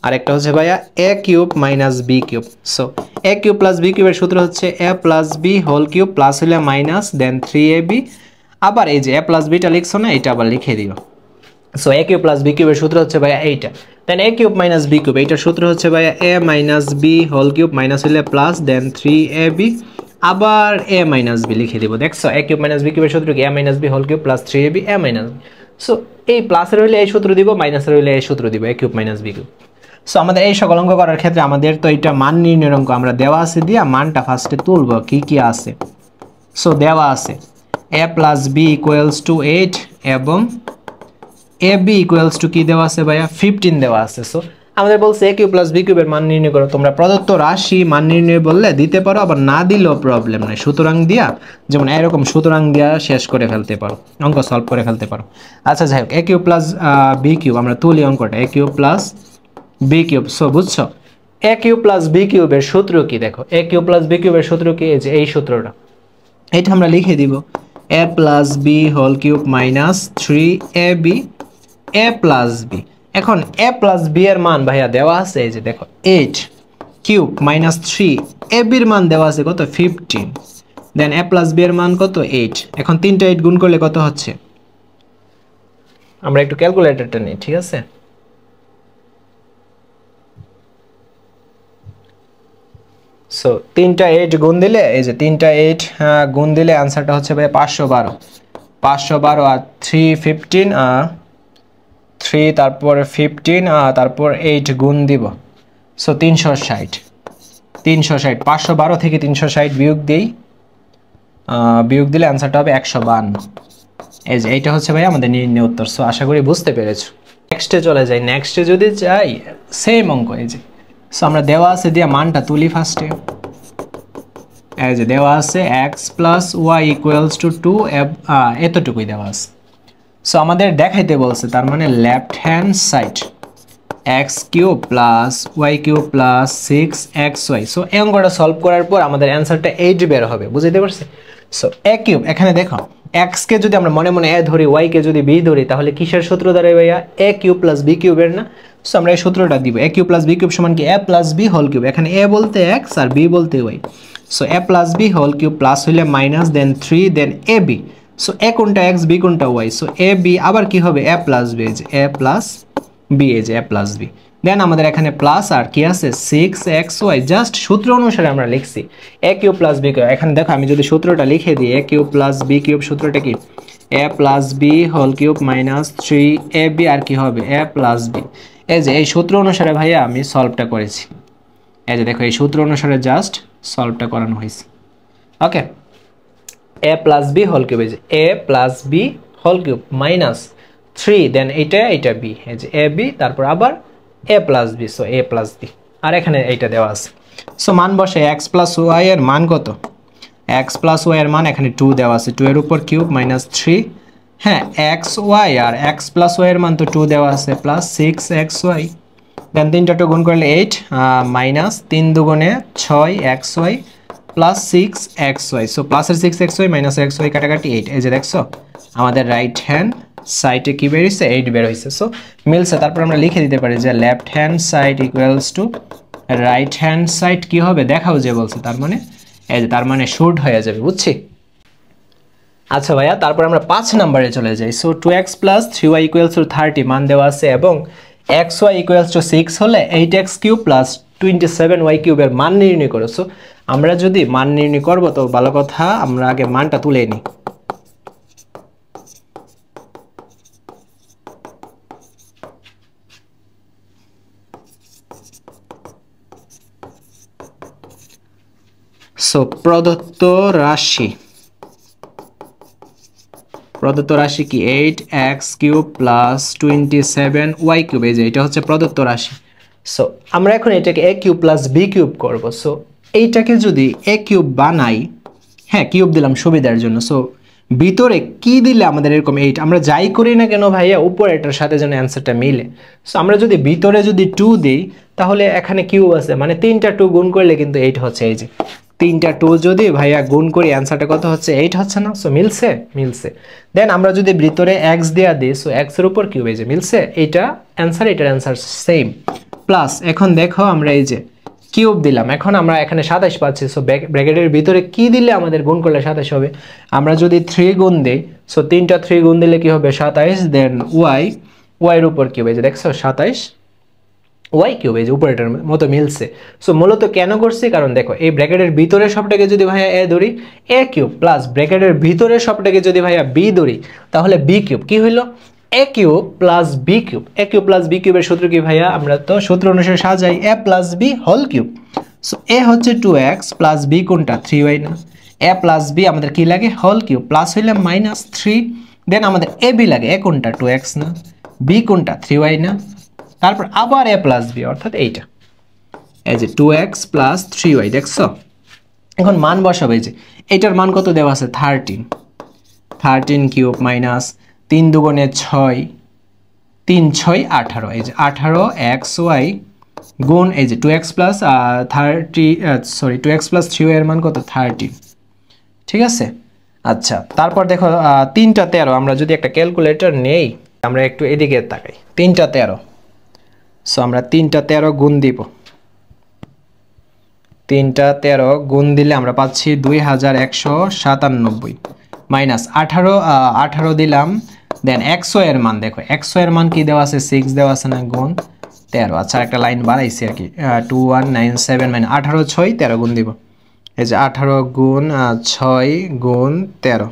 আর একটা হচ্ছে ভাইয়া a cube minus b cube. So a cube plus b কিউবের সূত্র হচ্ছে a plus b whole cube plus হলে মাইনাস, দেন 3ab, আবার এই যে a প্লাস bটা লিখছো না, এটা আবার লিখে দিও। So a cube plus b কিউবের সূত্র হচ্ছে ভাইয়া এইটা, then a cube minus b cube, এইটার সূত্র হচ্ছে ভাইয়া a minus b whole cube minus হলে প্লাস, দেন 3ab, আবার a মাইনাস b লিখে দিব। দেখছো a কিউব মাইনাস b কিউবের সূত্র কি, a minus b whole cube plus 3ab a minus b। So এই প্লাসের হইলে এই সূত্র দিব, মাইনাসের হইলে এই সূত্র দিব, a cube minus b cube. So আমাদের এই সকল অঙ্ক করার ক্ষেত্রে আমাদের তো এটা মান নির্ণয়ের অঙ্ক, আমরা দেওয়া আছে দিয়া মানটা ফার্স্টে তুলব, কি কি আছে। সো দেওয়া আছে a plus b equals to 8 এবং ab ইকুয়ালস টু কি দেওয়া আছে ভাইয়া 15 দেওয়া আছে। সো আমাদের বলছে a কিউব প্লাস b কিউবের মান নির্ণয় করো। তোমরা প্রদত্ত রাশি মান নির্ণয় বললে দিতে পারো, আবার না দিলেও প্রবলেম নাই, সুতরাং দিয়া যেমন এরকম সুতরাং দিয়া শেষ করে ফেলতে পারো, অঙ্ক সলভ করে ফেলতে পারো। আচ্ছা যাই হোক, a cube plus b cube আমরা তুলি অঙ্কটা, a cube plus b cube. So বুঝছো a কিউব প্লাস b কিউবের সূত্র কি? দেখো a কিউব প্লাস b কিউবের সূত্র কি? এই যে এই সূত্রটা, এটা আমরা লিখে দিব a plus b whole cube minus 3ab a plus b। এখন a প্লাস b এর মান ভাইয়া দেওয়া আছে, এই যে দেখো 8 কিউব মাইনাস 3ab এর মান দেওয়া আছে কত? 15। দেন a প্লাস b এর মান কত? 8। এখন তিনটা 8 গুণ করলে কত হচ্ছে? আমরা একটু ক্যালকুলেটরটা নিই, ঠিক আছে? সো তিনটা 8 গুণ দিলে, এই যে তিনটা 8 গুণ দিলে आंसरটা হচ্ছে ভাই 512। 512 আর 3 15, 3 তারপর 15 তারপর 8 গুণ দিব, সো 360। 360 512 থেকে 360 বিয়োগ দেই, বিয়োগ দিলে आंसरটা হবে 152। এই যে এইটা হচ্ছে ভাই আমাদের নির্ণয় উত্তর। সো আশা করি বুঝতে পেরেছো। নেক্সটে চলে যাই। নেক্সটে যদি যাই সেম অঙ্ক, এই যে সো আমরা দেওয়া আছে দিয়া মানটা তুলি ফার্স্টে। এই যে দেওয়া আছে x plus y equals to 2, এতটুকুই দেওয়া আছে। সো আমাদের দেখাইতে বলছে, তার মানে left hand side x cube plus y cube plus 6xy। So এই অঙ্কটা সলভ করার পর আমাদের অ্যান্সারটা 8 বের হবে, বুঝতে পারছি? সো a কিউব, এখানে দেখো x কে যদি আমরা মনে মনে a ধরি, y কে যদি b ধরি, তাহলে কিসের সূত্র দাঁড়ায় ভাইয়া? a কিউব প্লাস b কিউবের না? সো আমরা এই সূত্রটা দিব, a cube plus b cube সমান কি? a plus b whole cube. এখানে a বলতে x আর b বলতে y। So a plus b whole cube plus হইলে minus, then 3, then ab। So a কোনটা x, b কোনটা y? সো ab আবার কি হবে? a প্লাস b, এই যে a প্লাস b, এই যে a প্লাস b। দেন আমাদের এখানে প্লাস আর কি আছে? 6xy। জাস্ট সূত্র অনুসারে আমরা লিখছি a cube plus b cube. এখানে দেখো আমি যদি সূত্রটা লিখে দিই, a cube plus b cube সূত্রটা কি? a plus b whole cube minus 3ab আর কি হবে? a plus b। এই যে এই সূত্র অনুসারে ভাইয়া আমি সলভটা করেছি। এই যে দেখো এই সূত্র অনুসারে জাস্ট সলভটা করানো হয়েছে। Okay, a plus b whole cube, এই যে a plus b whole cube minus 3, then এটা b, এই যে ab, তারপর আবার a plus b। So a plus b, আর এখানে এইটা দেওয়া আছে। সো মান বসে x প্লাস y এর মান কত? x প্লাস y এর মান এখানে 2 দেওয়া আছে, 2 এর উপর কিউব মাইনাস 3। হ্যাঁ, xy আর x প্লাস y এর মান তো 2 দেওয়া আছে, প্লাস 6xy। দেন 3টা 2 গুণ করলে 8, মাইনাস 3 দুগুণে 6xy প্লাস 6xy। সো প্লাসের 6xy মাইনাস xy কাটাকাটি 8। এই যে দেখছো আমাদের রাইট হ্যান্ড সাইডে কি বের হইছে? 8 বের হইছে। সো মিলছে। তারপর আমরা লিখে দিতে পারি যে left hand side equals to right hand side কি হবে? দেখাও যে বলছে, তার মানে এই যে তার মানে শুড হয়ে যাবে, বুঝছি? আচ্ছা ভাইয়া, তারপর আমরা 5 নম্বরে চলে যাই। So 2x plus 3y equals to 30 মান দেওয়া আছে, এবং xy ইকুয়ালস টু 6 হলে 8x কিউব প্লাস 27y কিউবের মান নির্ণয় করো। সো আমরা যদি মান নির্ণয় করব, তো ভালো কথা আমরা আগে মানটা তুলে নিই। সো প্রদত্ত রাশি কি? 8x cube plus 27y cube. এই যে এটা হচ্ছে প্রদত্ত রাশি। সো আমরা এখন এটাকে a cube plus b cube করব। সো এইটাকে যদি a কিউব বানাই, হ্যাঁ কিউব দিলাম সুবিধার জন্য। সো ভিতরে কি দিলে আমাদের এরকম 8, আমরা যাই করি না কেন ভাইয়া উপরে এটার সাথে যেন অ্যান্সারটা মিলে। সো আমরা যদি ভিতরে যদি 2 দিই, তাহলে এখানে কিউব আছে, মানে 3টা 2 গুণ করলে কিন্তু 8 হচ্ছে। এই যে 3টা 2 যদি ভাইয়া গুণ করি, অ্যান্সারটা কত হচ্ছে? 8 হচ্ছে না? সো মিলছে। দেন আমরা যদি ভিতরে x দেয়া দিই, সো x এর উপর কিউব, এই যে মিলছে। এইটা অ্যান্সার, এটার অ্যান্সার সেম। প্লাস এখন দেখো আমরা এই যে কিউব দিলাম, এখন আমরা এখানে 27 পাচ্ছি। সো ব্র্যাকেটের ভিতরে কি দিলে আমাদের গুণ করলে 27 হবে? আমরা যদি 3 গুণ দেই, সো 3টা 3 গুণ দিলে কি হবে? 27। দেন y এর উপর কিউব, এই যে দেখছো 27 y কিউব, এই যে উপরেটার মতো মিলছে। সো মূলত কেন করছি? কারণ দেখো এই ব্র্যাকেটের ভিতরে সবটাকে যদি ভাইয়া a ধরি, a কিউব, প্লাস ব্র্যাকেটের ভিতরে সবটাকে যদি ভাইয়া b ধরি, তাহলে b কিউব। কি হইলো? a cube plus b cube. a cube plus b কিউবের সূত্র কি ভাইয়া? আমরা তো সূত্র অনুসারে সাজাই, a plus b whole cube. So a হচ্ছে 2x প্লাস b কোনটা? 3y না? a প্লাস b আমাদের কি লাগে? হোল কিউব, প্লাস হইলে -3। দেন আমাদের ab লাগে, a কোনটা? 2x না? b কোনটা? 3y না? তারপর আবার a প্লাস বি অর্থাৎ এইটা এই যে 2x প্লাস 3y দেখছো। এখন মান বসাবে, এই যে এটার মান কত দেওয়া আছে 13 কিউব মাইনাস 3 দুগুণে 6 3 6 18 এই যে 18xy গুণ এই যে 2x plus 2x plus 3y এর মান কত 13, ঠিক আছে। আচ্ছা তারপর দেখো 3টা 13, আমরা যদি একটা ক্যালকুলেটর নেই, আমরা একটু এদিকে তাকাই, 3টা 13, সো আমরা 3টা 13 গুণ দিব, 3টা 13 গুণ দিলে আমরা পাচ্ছি 2197 মাইনাস 18 দিলাম, দেন xy এর মান দেখো, xy এর মান কি দেওয়া আছে 6 দেওয়া আছে না, গুণ 13। আচ্ছা একটা লাইন বাড়াইছি আর কি, 2197 মানে 18 6 13 গুণ দিব, এই যে 18 গুণ 6 গুণ 13,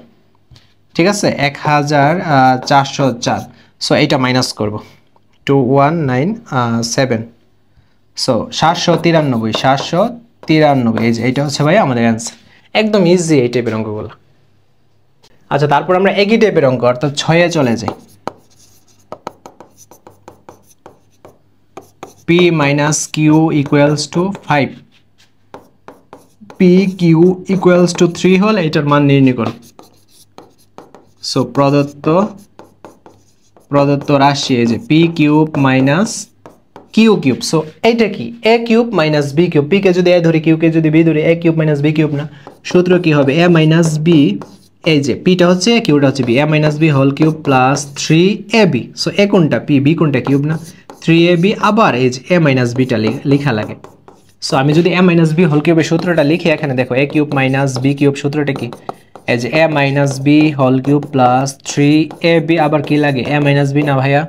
ঠিক আছে 1404। সো এইটা মাইনাস করব 2197, সো 793, এই যে এইটা হচ্ছে ভাই আমাদের অ্যান্সার। একদম ইজি এই টাইপের অঙ্কগুলো। আচ্ছা তারপর আমরা একই টাইপের অঙ্ক অর্থাৎ 6 এ চলে যাই। p minus q equals to 5, p q equals to 3 হলে এটার মান নির্ণয় করো। সো প্রদত্ত রাশি এই যে p cube minus q cube, so এইটা কি a cube minus b cube, p কে যদি a ধরি q কে যদি b ধরি, a cube minus b cube না, সূত্র কি হবে a মাইনাস b, এই যে p টা হচ্ছে q টা হচ্ছে b, a minus b whole cube plus 3ab, so a কোনটা p, b কোনটা কিউব না, 3ab আবার এই যে a মাইনাস b টা লেখা লাগে। সো আমি যদি a মাইনাস b হোল কিউবের সূত্রটা লিখি, এখানে দেখো a cube minus b cube সূত্রটা কি, এই যে a minus b whole cube plus 3ab আবার কি লাগে a মাইনাস b না ভাইয়া,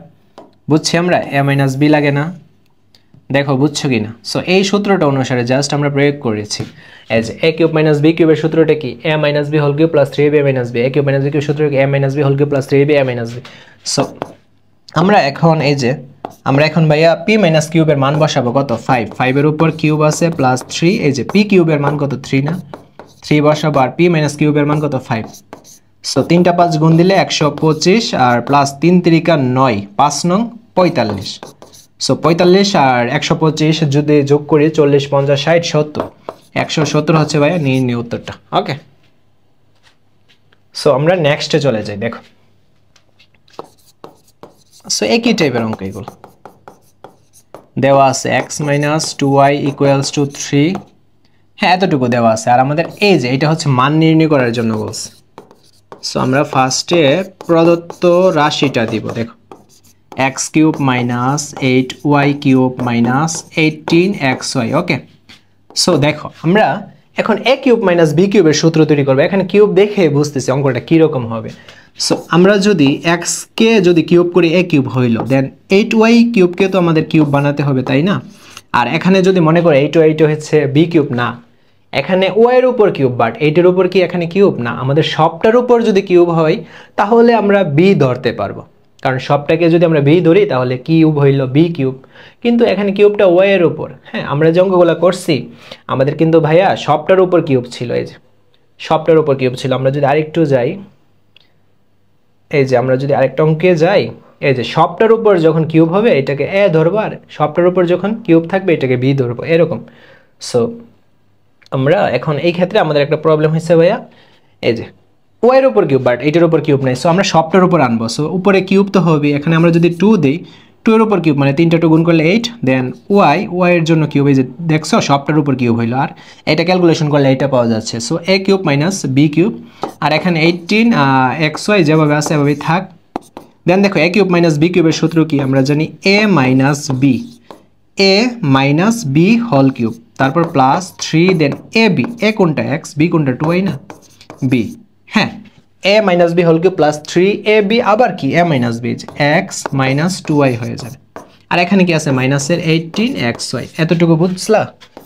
বুঝছি আমরা a মাইনাস b লাগে না, দেখো বুঝছো কিনা। সো এই সূত্রটা অনুসারে জাস্ট আমরা প্রয়োগ করেছি, এই যে a কিউব মাইনাস b কিউবের সূত্রটা কি a minus b whole cube plus 3ab a minus b, a cube minus b cube সূত্র কি a minus b whole cube plus 3ab a minus b। So আমরা এখন এই যে ভাইয়া p মাইনাস কিউবের মান বসাবো কত 5 এর উপর কিউব আছে প্লাস 3, এই যে p কিউবের মান কত 3 না, 3 বসাবো আর p মাইনাস কিউবের মান কত 5। সো 3টা 5 গুণ দিলে 125 আর প্লাস 3 3 9, 5 নং 45, সো 45 আর 125 যদি যোগ করি 40 50 60 70, 170 হচ্ছে ভাইয়া নির্ণয় উত্তরটা। ওকে, সো আমরা নেক্সটে চলে যাই। দেখো সো একই টাইপের অঙ্ক এগুলো দেওয়া আছে x minus 2y equals to 3, হ্যাঁ এতটুকু দেওয়া আছে, আর আমাদের এই যে এটা হচ্ছে মান নির্ণয় করার জন্য বলছে। সো আমরা ফার্স্টে প্রদত্ত রাশিটা দিব, দেখো x cube minus 8y cube minus 18xy। ওকে, সো দেখো আমরা এখন a কিউব মাইনাস b কিউবের সূত্র তৈরি করব, এখানে কিউব দেখে বুঝতেছি অঙ্কটা কীরকম হবে। সো আমরা যদি x কে যদি কিউব করি a কিউব হইল, দেন 8y কিউবকে তো আমাদের কিউব বানাতে হবে তাই না, আর এখানে যদি মনে করো 8 হচ্ছে b কিউব না, এখানে y এর উপর কিউব, বাট 8 এর উপর কি এখানে কিউব না, আমাদের সবটার উপর যদি কিউব হয় তাহলে আমরা b ধরতে পারবো, কারণ সবটাকে যদি আমরা b ধরি তাহলে কিউব হইল b কিউব, কিন্তু এখানে কিউবটা y এর উপর। হ্যাঁ আমরা যে অঙ্কগুলো করছি আমাদের কিন্তু ভাইয়া সবটার উপর কিউব ছিল, এই যে সবটার উপর কিউব ছিল। আমরা যদি আরেকটু যাই, এই যে আমরা যদি আরেকটা অঙ্কে যাই, এই যে সবটার উপর যখন কিউব হবে এটাকে a ধরবো, আর সবটার উপর যখন কিউব থাকবে এটাকে b ধরবো, এরকম। সো আমরা এখন এই ক্ষেত্রে আমাদের একটা প্রবলেম হয়েছে ভাইয়া, এই যে y এর উপর কিউব বাট 8 এর উপর কিউব নাই, সো আমরা সবটার উপর আনবো। সো উপরে কিউব তো হবে, এখানে আমরা যদি 2 দিই, 2 এর উপর কিউব মানে 3টা 2 গুণ করলে 8, দেন y এর জন্য কিউব, এই যে দেখছো সবটার উপর কিউব হইলো, আর এটা ক্যালকুলেশন করলে এটা পাওয়া যাচ্ছে। So a cube minus b cube, আর এখানে 18xy যেভাবে আছে এভাবেই থাক। দেন দেখো a কিউব মাইনাস b কিউবের সূত্র কি, আমরা জানি a minus b whole cube, তারপর প্লাস 3, দেন a কোনটা x, b কোনটা 2y না b, হ্যাঁ a minus b whole cube plus 3ab আবার কি a minus b, x minus 2y হয়ে যাবে, আর এখানে কি আছে মাইনাসের 18xy, এতটুকু বুঝলা।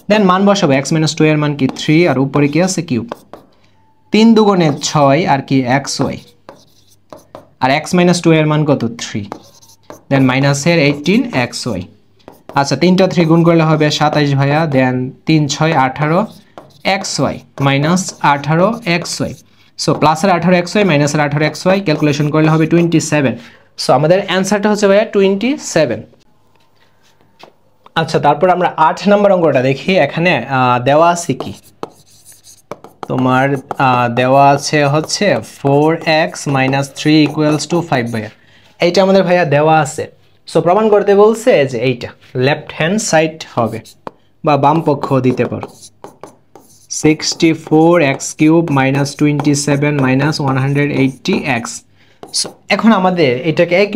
দেন মান বসাবো, x মাইনাস 2 এর মান কি 3, আর উপরে কি আছে কিউব, 3 দুগুণে 6 আর কি xy, আর x মাইনাস 2 এর মান কত 3, দেন মাইনাসের 18xy। আচ্ছা 3টা 3 গুণ করলে হবে 27 ভাইয়া, দেন 3 6 18 xy মাইনাস 18 xy, সো প্লাসের 18 xy মাইনাসের 18 xy ক্যালকুলেশন করলে হবে 27। সো আমাদের অ্যান্সারটা হচ্ছে ভাইয়া 27। আচ্ছা, তারপর আমরা 8 নম্বর অঙ্কটা দেখি। এখানে দেওয়া আছে কি তোমার, দেওয়া আছে হচ্ছে 4x - 3 = 5 এইটা আমাদের ভাইয়া দেওয়া আছে। সো প্রমাণ করতে বলছে যে এইটা লেফট হ্যান্ড সাইড হবে, বা বাম পক্ষ দিতে পারো। 64x³ - 27 - 180x। সো এখন আমাদের এটাকে a³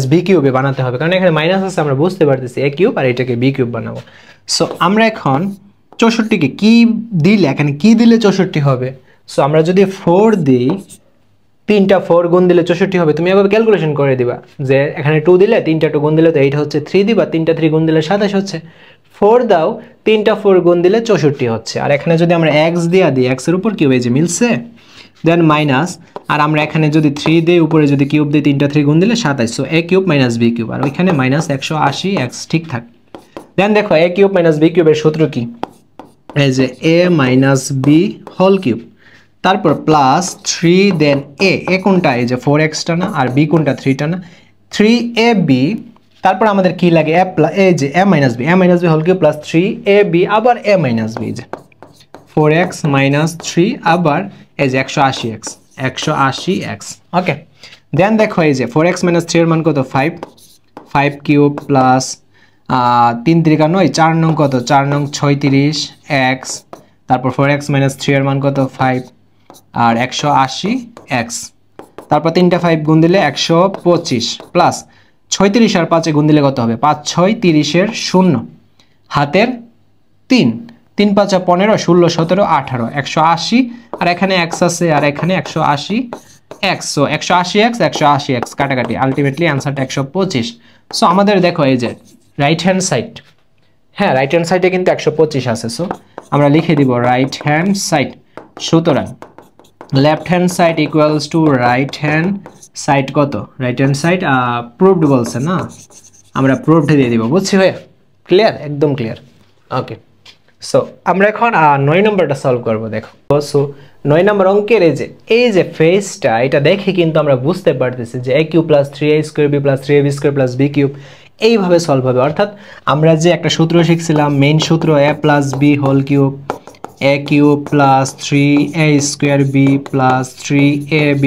- b³ বানাতে হবে, কারণ এখানে মাইনাস আছে আমরা বুঝতে পারতেছি, a³ আর এটাকে b³ বানাবো। সো আমরা এখন 64কে কি দিলে, এখানে কি দিলে 64 হবে? সো আমরা যদি 4 দিই, 3টা 4 গুণ দিলে 64 হবে। তুমি এভাবে ক্যালকুলেশন করে দিবা যে এখানে 2 দিলে 3টা 2 গুণ দিলে তো এইটা হচ্ছে 3 দিবা, 3টা 3 গুণ দিলে 27 হচ্ছে। 4 দাও, 3টা 4 গুণ দিলে 64 হচ্ছে। আর এখানে যদি আমরা x দিয়া দিই, x এর উপর কিউব, এই যে মিলছে, দেন মাইনাস, আর আমরা এখানে যদি 3 দেই, উপরে যদি কিউব দিই, 3টা 3 গুণ দিলে 27। সো a³ - b³, আর ওইখানে -180x ঠিক থাকে। দেন দেখো a³ - b³ এর সূত্র কি? এই যে a - b হোল কিউব, তারপর প্লাস 3, দেন a কোনটা, এই যে 4x টা না, আর b কোনটা 3 টা না, 3ab, তারপর আমাদের কি লাগে এই যে a - b whole cube plus 3ab আবার a - b, যে 4x - 3 আবার এই যে 180x। ওকে, দেন দেখো এই যে 4x - 3 এর মান কত, 5 কিউব প্লাস 3 × 9, 4 নং কত, 4 নং 36x, তারপর 4x - 3 এর মান কত, 5 আর 180x, তারপর 3টা 5 গুণ দিলে 125 প্লাস 36 আর 5 গুণ দিলে কত হবে, 5 6 30 এর 0 হাতের 3, 3 5 15 16 17 18 180, আর এখানে x আছে, আর এখানে 180x। সো 180x কাটাকাটি, আলটিমেটলি অ্যান্সারটা 125। সো আমাদের দেখো এই যে রাইট হ্যান্ড সাইড, হ্যাঁ রাইট হ্যান্ড সাইডে কিন্তু 125 আছে। সো আমরা লিখে দিব রাইট হ্যান্ড সাইড। সুতরাং left hand side equals to right hand side কত, রাইট হ্যান্ড সাইড প্রুভড বলছে না, আমরা প্রুভড দিয়ে দিব। বুঝছি ভাই? ক্লিয়ার, একদম ক্লিয়ার। ওকে, সো আমরা এখন 9 নম্বরটা সলভ করব। দেখো, সো 9 নম্বর অঙ্কের এই যে ফেজটা, এটা দেখে কিন্তু আমরা বুঝতে পারতেছি যে a³ + 3a² b + 3ab² + b³ এইভাবে সলভ হবে। অর্থাৎ আমরা যে একটা সূত্র শিখছিলাম, মেইন সূত্র a + b whole cube, a³ + 3a² b + 3ab²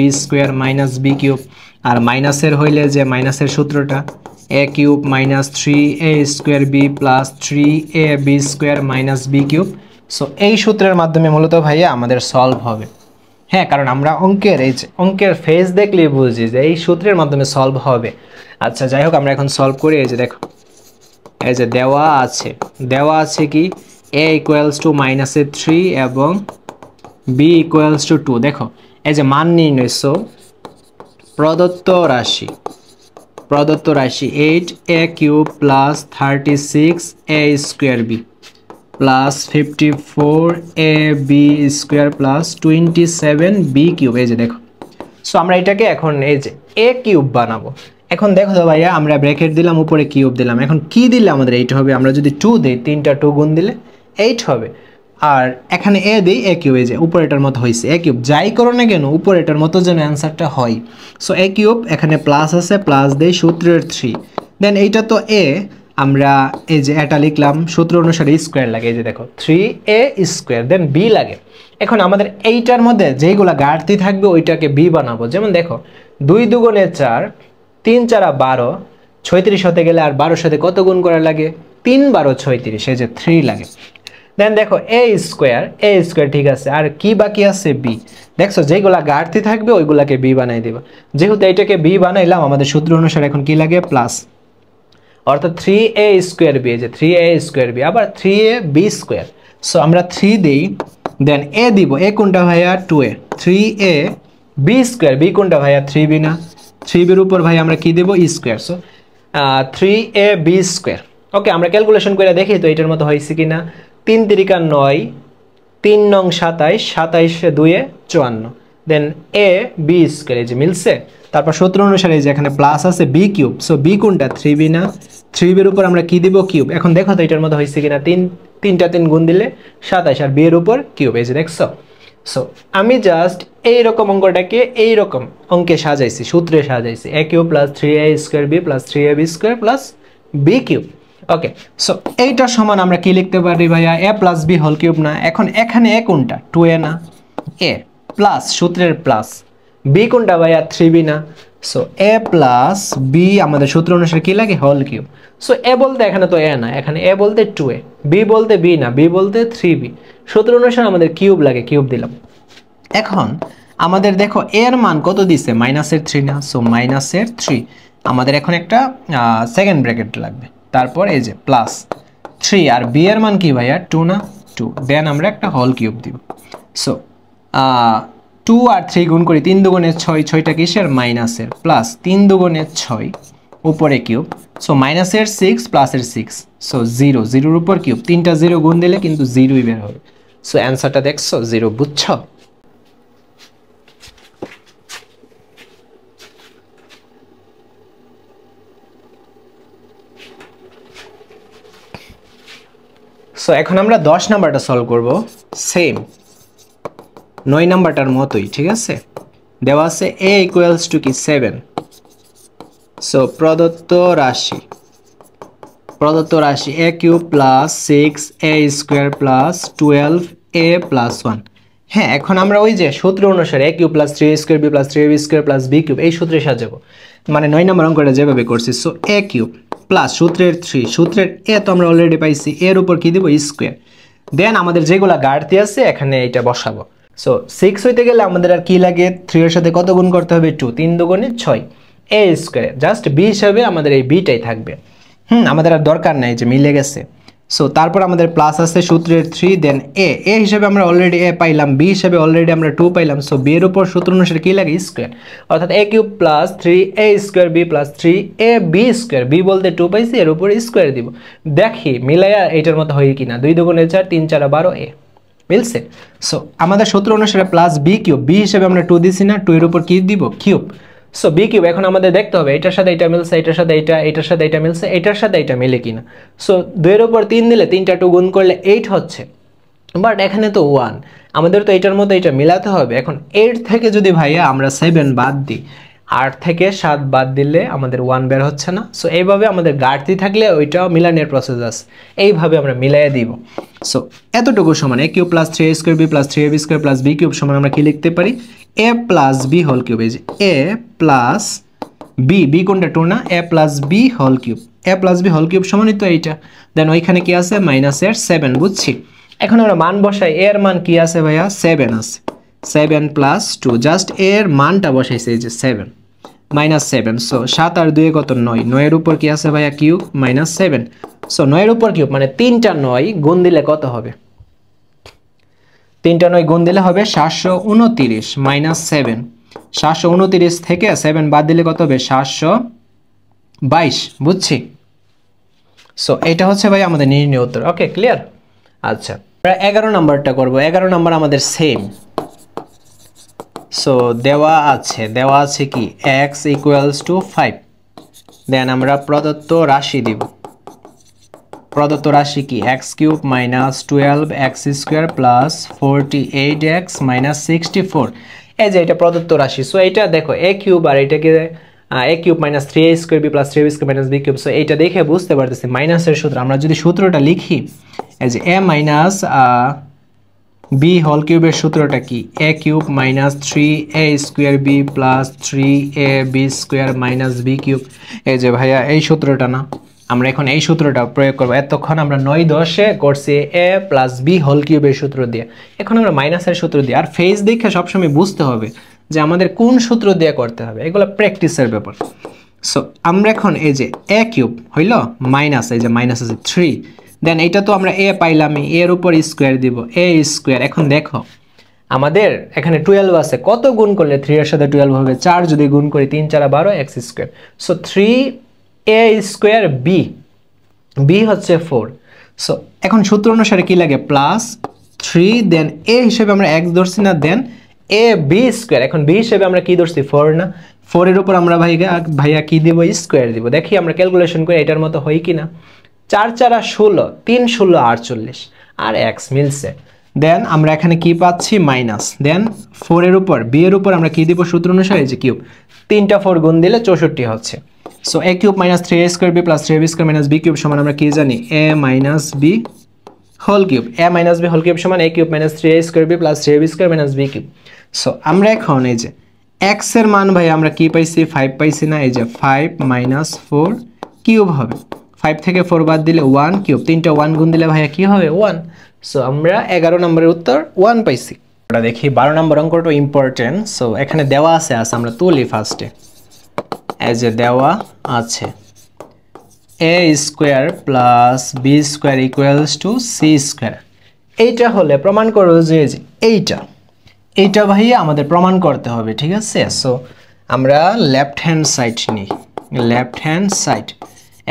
- b³, আর মাইনাসের হইলে যে মাইনাসের সূত্রটা a³ - 3a² b + 3ab² - b³। So এই সূত্রের মাধ্যমে মূলত ভাইয়া আমাদের সলভ হবে। হ্যাঁ, কারণ আমরা অঙ্কের ফেজ দেখলেই বুঝি যে এই সূত্রের মাধ্যমে সলভ হবে। আচ্ছা, যাই হোক, আমরা এখন সলভ করি। এই যে দেখো, এই যে দেওয়া আছে কি a = -3 এবং b = 2। দেখো এই যে মান নির্ণয়, সো প্রদত্ত রাশি 8a³ + 36a² b + 54ab² + 27b³। এই যে দেখো, সো আমরা এটাকে এখন এই যে a³ বানাবো। এখন দেখো তো ভাইয়া, আমরা ব্র্যাকেট দিলাম, উপরে কিউব দিলাম, এখন কি দিলে আমাদের 8 হবে? আমরা যদি 2 দিই, 3টা 2 গুণ দিলে 8 হবে। আর এখানে a দিই, a³, এই যে উপরেটার মতো হয়েছে a³, যাই করো না কেন উপরেটার মতো যেন অ্যান্সারটা হয়। সো a³ এখানে প্লাস আছে, প্লাস দেই সূত্রের 3, দেন এইটা তো a, আমরা এই যে এটা লিখলাম, সূত্র অনুসারে স্কোয়ার লাগে, এই যে দেখো 3a², দেন b লাগে। এখন আমাদের এইটার মধ্যে যেইগুলা ঘাটতি থাকবে ওইটাকে b বানাবো। যেমন দেখো 2 × 2 = 4, 3 × 4 = 12, 36 হতে গেলে আর 12 সাথে কত গুণ করা লাগে, 3 × 12 = 36, এই যে 3 লাগে। দেন দেখো a² ঠিক আছে, আর কি বাকি আছে, b। দেখছো যেগুলা ঘাটতি থাকবে ওইগুলাকে b বানাই দিবা। যেহেতু এইটাকে b বানাইলাম, আমাদের সূত্র অনুসারে এখন কি লাগে, প্লাস, অর্থাৎ 3a² b, এই যে 3a² b আবার 3ab²। সো আমরা 3 দেই, দেন a দিব, a কোনটা ভাইয়া, 2a, 3ab², b কোনটা ভাইয়া, 3b না, 3b এর উপর ভাই আমরা কি দেব, স্কোয়ার। So 3ab²। ওকে, আমরা ক্যালকুলেশন করে দেখি তো এটার মতো হয়েছে কিনা। 3 × 9, 3 নং 27, 27 2 54, দেন ab², এই যে মিলছে। তারপর সূত্র অনুসারে যে এখানে প্লাস আছে b³, সো b কোনটা, 3b না, 3b এর উপর আমরা কি দিব, কিউব। এখন দেখো তো এটার মধ্যে হয়েছে কিনা, 3টা 3 গুণ দিলে 27, আর b এর উপর কিউব, এই যে দেখছো। সো আমি জাস্ট এইরকম অঙ্কটাকে এইরকম অঙ্কে সাজাইছি, সূত্রে সাজাইছি, a³ + 3a² b + 3ab² + b³। ওকে, সো এইটা সমান আমরা কি লিখতে পারি ভাইয়া, a plus B whole cube না? এখন এখানে a কোনটা, 2a না? a প্লাস সূত্রের প্লাস, b কোনটা ভাইয়া, 3b না? সো a প্লাস b আমাদের সূত্র অনুসারে কি লাগে, হোল কিউব। সো a বলতে এখানে তো a না, এখানে a বলতে 2a, b বলতে b না, b বলতে 3b, সূত্র অনুসারে আমাদের কিউব লাগে, কিউব দিলাম। এখন আমাদের দেখো এর মান কত দিছে, মাইনাসের 3 না? সো মাইনাসের 3, আমাদের এখন একটা সেকেন্ড ব্র্যাকেট লাগবে, তারপর এই যে প্লাস 3, আর বি এর মান কি ভাইয়া, 2 না? 2, দেন আমরা একটা হোল কিউব দিব। সো 2 আর 3 গুণ করি, 3 দুগুণে 6, 6টা কিসের, মাইনাসের, প্লাস 3 দুগুণে 6 উপরে কিউব, সো মাইনাসের 6 প্লাসের 6, সো 0, 0-এর উপর কিউব, 3টা 0 গুণ দিলে কিন্তু 0ই বের হবে। সো অ্যান্সারটা দেখছো 0, বুঝছো? সো এখন আমরা 10 নাম্বারটা সলভ করব, সেম 9 নাম্বারটার মতোই, ঠিক আছে? দেওয়া আছে a ইকুয়ালস টু কি 7। সো প্রদত্ত রাশি a cube plus 6a square plus 12a plus 1। হ্যাঁ, এখন আমরা ওই যে সূত্র অনুসারে a cube plus 3a square b plus 3ab square plus b cube এই সূত্রে সাজাবো, মানে 9 নম্বর অঙ্কটা যেভাবে করছি। সো a কিউব প্লাস সূত্রের 3, সূত্রের a তো আমরা অলরেডি পাইছি, এর উপর কি দিব, স্কোয়ার, দেন আমাদের যেগুলা গাড়তি আছে এখানে এটা বসাবো। সো 6 হইতে গেলে আমাদের আর কি লাগে, 3 এর সাথে কত গুণ করতে হবে, 2, 3 দুগুণে 6, a স্কোয়ার, জাস্ট b হিসাবে আমাদের এই bটাই থাকবে। আমাদের আর দরকার নাই, যে মিলে গেছে। সো তারপর আমাদের প্লাস আছে সূত্রের 3, দেন a হিসাবে আমরা অলরেডি a পাইলাম, b হিসাবে অলরেডি আমরা 2 পাইলাম। সো b এর উপর সূত্র অনুসারে কি লাগে, স্কোয়ার, অর্থাৎ a cube plus 3a square b plus 3ab square, b বলতে 2 পাইছি, এর উপর স্কোয়ার দিব। দেখি মিলাইয়া এইটার মতো হয় কিনা, 2 দুগুণে 4, 3 4 12, a মিলছে। সো আমাদের সূত্র অনুসারে প্লাস b কিউব, b হিসাবে আমরা 2 দিছি না, 2 এর উপর কি দিব, কিউব। সো বি কিউব, এখন আমাদের দেখতে হবে এটার সাথে এটা মিলছে, এটার সাথে এটা, এটার সাথে এটা মিলছে, এটার সাথে এটা মিলে কিনা। সো 2 এর উপর 3 দিলে 3টা 2 গুণ করলে 8 হচ্ছে, বাট এখানে তো 1, আমাদের তো এটার মতো এটা মিলাতে হবে। এখন 8 থেকে যদি ভাইয়া আমরা 7 বাদ দিই, 8 থেকে 7 বাদ দিলে আমাদের 1 বের হচ্ছে না। সো এইভাবে আমাদের গাড়তি থাকলে ওইটাও মিলানোর প্রসেস আছে, এইভাবে আমরা মিলাইয়ে দিব। সো এতটুকু সমান a cube plus 3a square b plus 3ab square plus b cube সমান আমরা কি লিখতে পারি, a plus b whole cube. এই যে a প্লাস b কোনটা, 2 না? a plus b whole cube, a plus b whole cube সমানই তো এইটা, দেন ওইখানে কি আছে, মাইনাসের 7, বুঝছি। এখন আমরা মান বসাই, এর মান কি আছে ভাইয়া, 7 আছে, 7 প্লাস 2, জাস্ট এর মানটা বসাইছে, এই যে 7 মাইনাস 7। সো 7 আর 2 কত, 9, 9 এর উপর কি আছে ভাইয়া, কিউব, মাইনাস 7। সো 9 এর উপর কিউব মানে 3টা 9 গুণ দিলে কত হবে, 3টা 9 গুণ দিলে হবে 729 মাইনাস 7, 729 থেকে 7 বাদ দিলে কত হবে, 722, বুঝছি। সো এটা হচ্ছে ভাই আমাদের নির্ণয় উত্তর। ওকে, ক্লিয়ার? আচ্ছা, আমরা 11 নাম্বারটা করব। 11 নাম্বার আমাদের সেম। সো দেওয়া আছে কি, x ইকুয়ালস টু 5, দেন আমরা প্রদত্ত রাশি দিব। প্রদত্ত রাশি কি, x cube minus 12x square plus 48x minus 64, এই যে এটা প্রদত্ত রাশি। সো এটা দেখো a কিউব আর এটাকে a cube minus 3a square b plus 3b square minus b cube. So এইটা দেখে বুঝতে পারতেছি মাইনাসের সূত্র। আমরা যদি সূত্রটা লিখি, এই যে a মাইনাস b হোল কিউবের সূত্রটা কি, a cube minus 3a square b plus 3ab square minus b cube. এই যে ভাইয়া এই সূত্রটা না, আমরা এখন এই সূত্রটা প্রয়োগ করব। এতক্ষণ আমরা 9-10-এ করছি a প্লাস b হোল কিউবের সূত্র দিয়ে, এখন আমরা মাইনাসের সূত্র দিয়ে। আর ফেজ দেখে সবসময় বুঝতে হবে যে আমাদের কোন সূত্র দিয়ে করতে হবে, এগুলো প্র্যাকটিসের ব্যাপার। সো আমরা এখন এই যে a কিউব হইল মাইনাস, এই যে মাইনাস আছে 3, দেন এইটা তো আমরা a পাইলাম, এর উপর স্কোয়ার দিব, a স্কোয়ার। এখন দেখো আমাদের এখানে 12 আছে, কত গুণ করলে 3 এর সাথে 12 হবে, 4 যদি গুণ করি 3 4 12 x square. So 3a square b হচ্ছে 4। সো এখন সূত্র অনুসারে কি লাগে, প্লাস 3, দেন a হিসেবে আমরা x ধরছি না, দেন a b স্কোয়ার। এখন b হিসেবে আমরা কি ধরছি, 4 না? 4 এর উপর আমরা ভাইয়া কি দিব, স্কোয়ার দিব। দেখি আমরা ক্যালকুলেশন করে এটার মতো হয় কিনা। 4 4 16, 3 16 48, আর x মিলছে। দেন আমরা এখানে কি পাচ্ছি, মাইনাস, দেন 4 এর উপর b এর উপর আমরা কি দিব সূত্র অনুসারে, যে কিউব, 3টা 4 গুণ দিলে 64 হচ্ছে। So a cube minus 3a square b plus 3ab square minus b cube সমান আমরা কি জানি a minus b whole cube. a minus b whole cube সমান a cube minus 3a square b plus 3ab square minus b cube. So আমরা এখন এই যে x এর মান ভাই আমরা কি পাইছি 5 পাইছি না, এই যে 5 মাইনাস 4 কিউব হবে। 5 থেকে 4 বাদ দিলে 1 কিউব, তিনটা 1 গুণ দিলে ভাইয়া কি হবে 1। সো আমরা 11 নম্বরের উত্তর 1 পাইছি। আমরা দেখি 12 নম্বর অঙ্কটা ইম্পর্টেন্ট। সো এখানে দেওয়া আছে আমরা তুলি ফার্স্টে, এই যে দেওয়া আছে a square plus b square equals to c square. এইটা হলে প্রমাণ করব যে এইটা ভাইয়া আমাদের প্রমাণ করতে হবে, ঠিক আছে। সো আমরা লেফট হ্যান্ড সাইড নিই, left hand side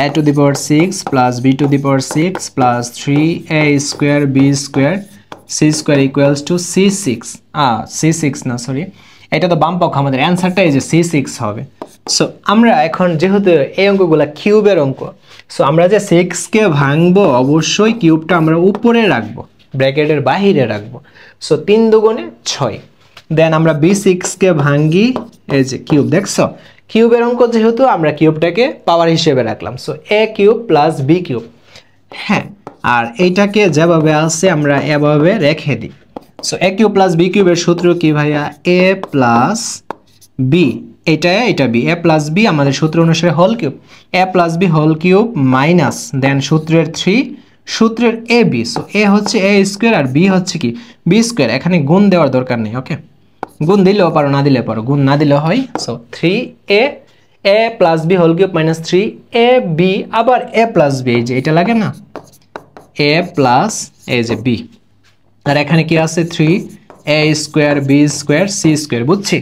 a two the power 6 plus b two the power 6 plus 3a square b square c square equals to c6 c6 না সরি, এটা তো বাম পক্ষ, আমাদের অ্যানসারটা এই যে c6 হবে। সো আমরা এখন যেহেতু এই অঙ্কগুলো কিউবের অঙ্ক, সো আমরা যে 6 কে ভাঙবো অবশ্যই কিউবটা আমরা উপরে রাখবো, ব্র্যাকেটের বাহিরে রাখবো। সো 3 দুগুণে 6, দেন আমরা b6 কে ভাঙি, এই যে কিউব, দেখছো কিউবের অঙ্ক যেহেতু আমরা কিউবটাকে পাওয়ার হিসেবে রাখলাম। So a cube plus b cube, হ্যাঁ, আর এইটাকে যেভাবে আছে আমরা এভাবে রেখে দিই। So a cube plus b কিউবের সূত্র কি ভাইয়া a প্লাস b, এটা b, a প্লাস b আমাদের সূত্র অনুসারে whole cube, a plus b whole cube minus then সূত্রের 3 সূত্রের ab। সো a হচ্ছে a স্কয়ার আর b হচ্ছে কি b স্কয়ার, এখানে গুণ দেওয়ার দরকার নেই, ওকে, গুণ দিলেও পারো না দিলে পারো, গুণ না দিলেও হয়। So 3a plus b whole cube minus 3ab আবার a প্লাস b, এই যে এটা লাগে না a প্লাস এই যে b, আর এখানে কি আছে 3a square b square c square, বুঝছি।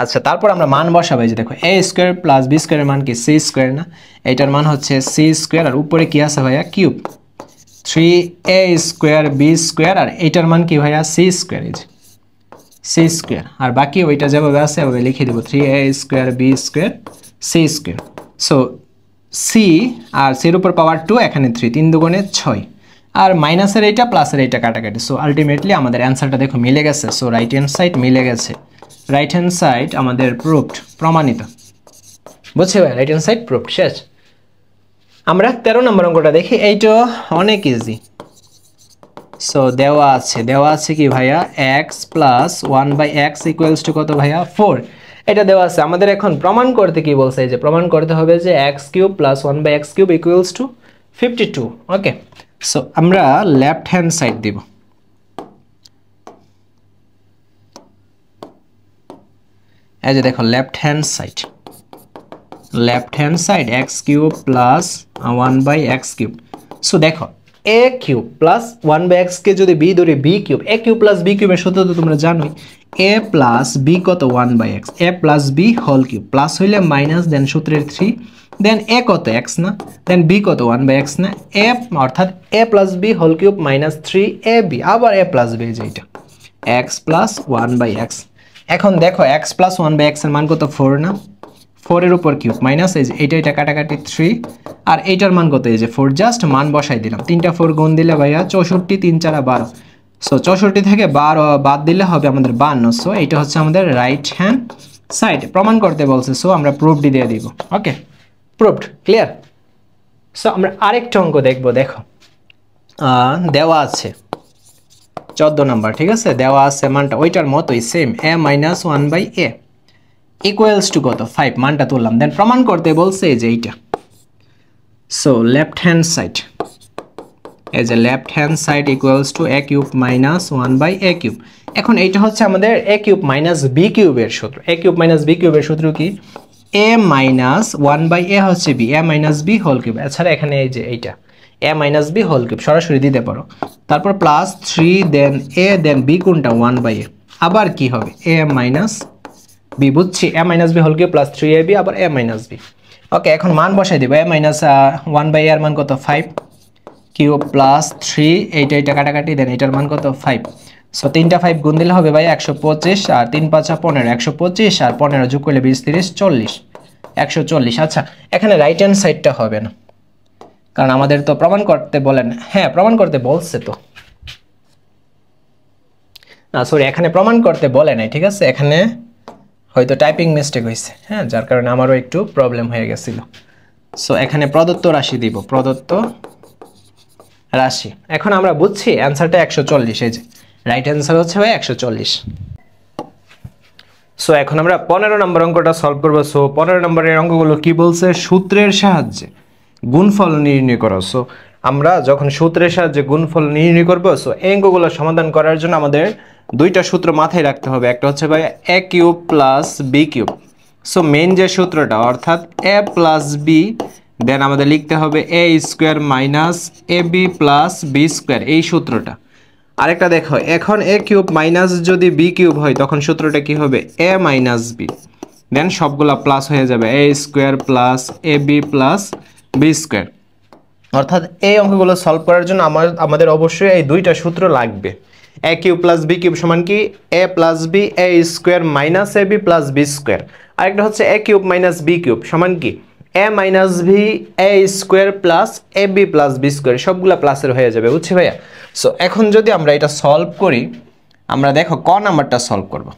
আচ্ছা তারপর আমরা মান বসাবো, এই যে দেখো a স্কয়ার প্লাস b স্কয়ারের মান কি c স্কয়ার না, এটার মান হচ্ছে c স্কয়ার আর উপরে কি আছে ভাইয়া cube 3a square b square, আর এটার মান কি ভাইয়া c স্কয়ার, এই যে c স্কয়ার, আর বাকি ওইটা যেভাবে আছে ওভাবে লিখে দেব 3a square b square c square. So c আর c এর উপর পাওয়ার 2, এখানে 3, 3 দুগুণে 6, আর মাইনাসের এইটা প্লাসের এইটা কাটাকাটি। সো আলটিমেটলি আমাদের অ্যান্সারটা দেখো মিলে গেছে। সো রাইট হ্যান্ড সাইড মিলে গেছে, রাইট হ্যান্ড সাইড আমাদের প্রুভড, প্রমাণিত, বুঝছি ভাই, রাইট হ্যান্ড সাইড প্রুভড, শেষ। আমরা 13 নম্বর অঙ্কটা দেখি, এইটা অনেক ইজি। সো দেওয়া আছে কি ভাইয়া x plus 1/x equals to কত ভাইয়া 4, এটা দেওয়া আছে। আমাদের এখন প্রমাণ করতে কি বলছে, এই যে প্রমাণ করতে হবে যে x cube plus 1/x cube equals to 52, okay. So আমরা লেফট হ্যান্ড সাইড দিব, এই যে দেখো left hand side x cube plus 1/x cube. So দেখো a কিউব প্লাস 1/x কে যদি b ধরি b cube, a cube plus b কিউবের সূত্র তো তোমরা জানোই, a প্লাস b কত 1/x, a plus b whole cube, plus হইলে মাইনাস দেন সূত্রের 3, দেন a কত x না, দেন b কত 1/x না, a অর্থাৎ a plus b whole cube minus 3ab আবার a প্লাস b, যেটা x প্লাস 1/x। এখন দেখো x প্লাস 1/x এর মান কত 4 না, 4 এর উপর কিউব মাইনাস এই যে এটা কাটাকাটি 3, আর এইটার মান কত এই যে 4, জাস্ট মান বসাই দিলাম, 3টা 4 গুণ দিলে ভাইয়া 64, 3 4 12। সো 64 থেকে 12 বাদ দিলে হবে আমাদের 52। সো এটা হচ্ছে আমাদের রাইট হ্যান্ড সাইড, প্রমাণ করতে বলছে। সো আমরা প্রুফড দিয়ে দিব, ওকে, প্রুফড, ক্লিয়ার। সো আমরা আরেকটা অঙ্ক দেখবো, দেখো দেওয়া আছে 14 নাম্বার, ঠিক আছে, দেওয়া আছে মানটা ওইটার মতোই same, a minus 1/a equals to কত 5, মানটা তুললাম, দেন প্রমাণ করতে বলছে এই যে এইটা। সো লেফট হ্যান্ড সাইড, এই যে left hand side equals to a cube minus 1/a cube. এখন এইটা হচ্ছে আমাদের a কিউব মাইনাস b কিউবের সূত্র, a কিউব মাইনাস b কিউবের সূত্র কি a মাইনাস 1/a হচ্ছে b, a minus b whole cube, এছাড়া এখানে এই যে এইটা a minus b whole cube সরাসরি দিতে পারো, তারপর plus 3 then a then b কোনটা 1/a, আবার কি হবে a মাইনাস b, বুঝছি, a minus b whole cube plus 3ab আবার a মাইনাস b, ওকে। এখন মান বসাই দিব, a মাইনাস 1/a এর মান কত 5 কিউব প্লাস 3, এইটা কাটাকাটি, দেন এটার মান কত 5। সো 3টা 5 গুণ দিলে হবে ভাই 125, আর 3 5 15, 125 আর 15 যোগ করলে 20 30 40, 140। আচ্ছা এখানে রাইট হ্যান্ড সাইডটা হবে না, কারণ আমাদের তো প্রমাণ করতে বলেন, হ্যাঁ প্রমাণ করতে বলছে তো, না সরি এখানে প্রমাণ করতে বলে নাই, ঠিক আছে, এখানে হয়তো টাইপিং মিস্টেক হয়েছে, হ্যাঁ, যার কারণে আমারও একটু প্রবলেম হয়ে গেছিল। সো এখানে প্রদত্ত রাশি দিব, প্রদত্ত রাশি। এখন আমরা বুঝছি অ্যান্সারটা 140, এই যে রাইট অ্যান্সার হচ্ছে ভাই 140। সো এখন আমরা 15 নম্বর অঙ্কটা সলভ করবো। সো 15 নম্বরের অঙ্কগুলো কি বলছে, সূত্রের সাহায্যে গুণফল নির্ণয় করো। সো আমরা যখন সূত্রের সাহায্যে গুণফল নির্ণয় করবো, সো এই অঙ্কগুলো সমাধান করার জন্য আমাদের দুইটা সূত্র মাথায় রাখতে হবে। একটা হচ্ছে ভাই a cube plus b cube. So main যে সূত্রটা অর্থাৎ a প্লাস b, দেন আমাদের লিখতে হবে a square minus ab plus b square, এই সূত্রটা। আরেকটা দেখো, এখন a কিউব মাইনাস যদি b কিউব হয় তখন সূত্রটা কি হবে, a মাইনাস b, দেন সবগুলা প্লাস হয়ে যাবে a square plus ab plus b square. অর্থাৎ এই অঙ্কগুলো সলভ করার জন্য আমাদের অবশ্যই এই দুইটা সূত্র লাগবে। a cube plus b cube সমান কি a plus b a square minus ab plus b square. আরেকটা হচ্ছে a cube minus b cube সমান কি a minus b a square plus ab plus b square, সবগুলা প্লাসের হয়ে যাবে, বুঝছি ভাইয়া? সো এখন যদি আমরা এটা সলভ করি, আমরা দেখো ক নাম্বারটা সলভ করব।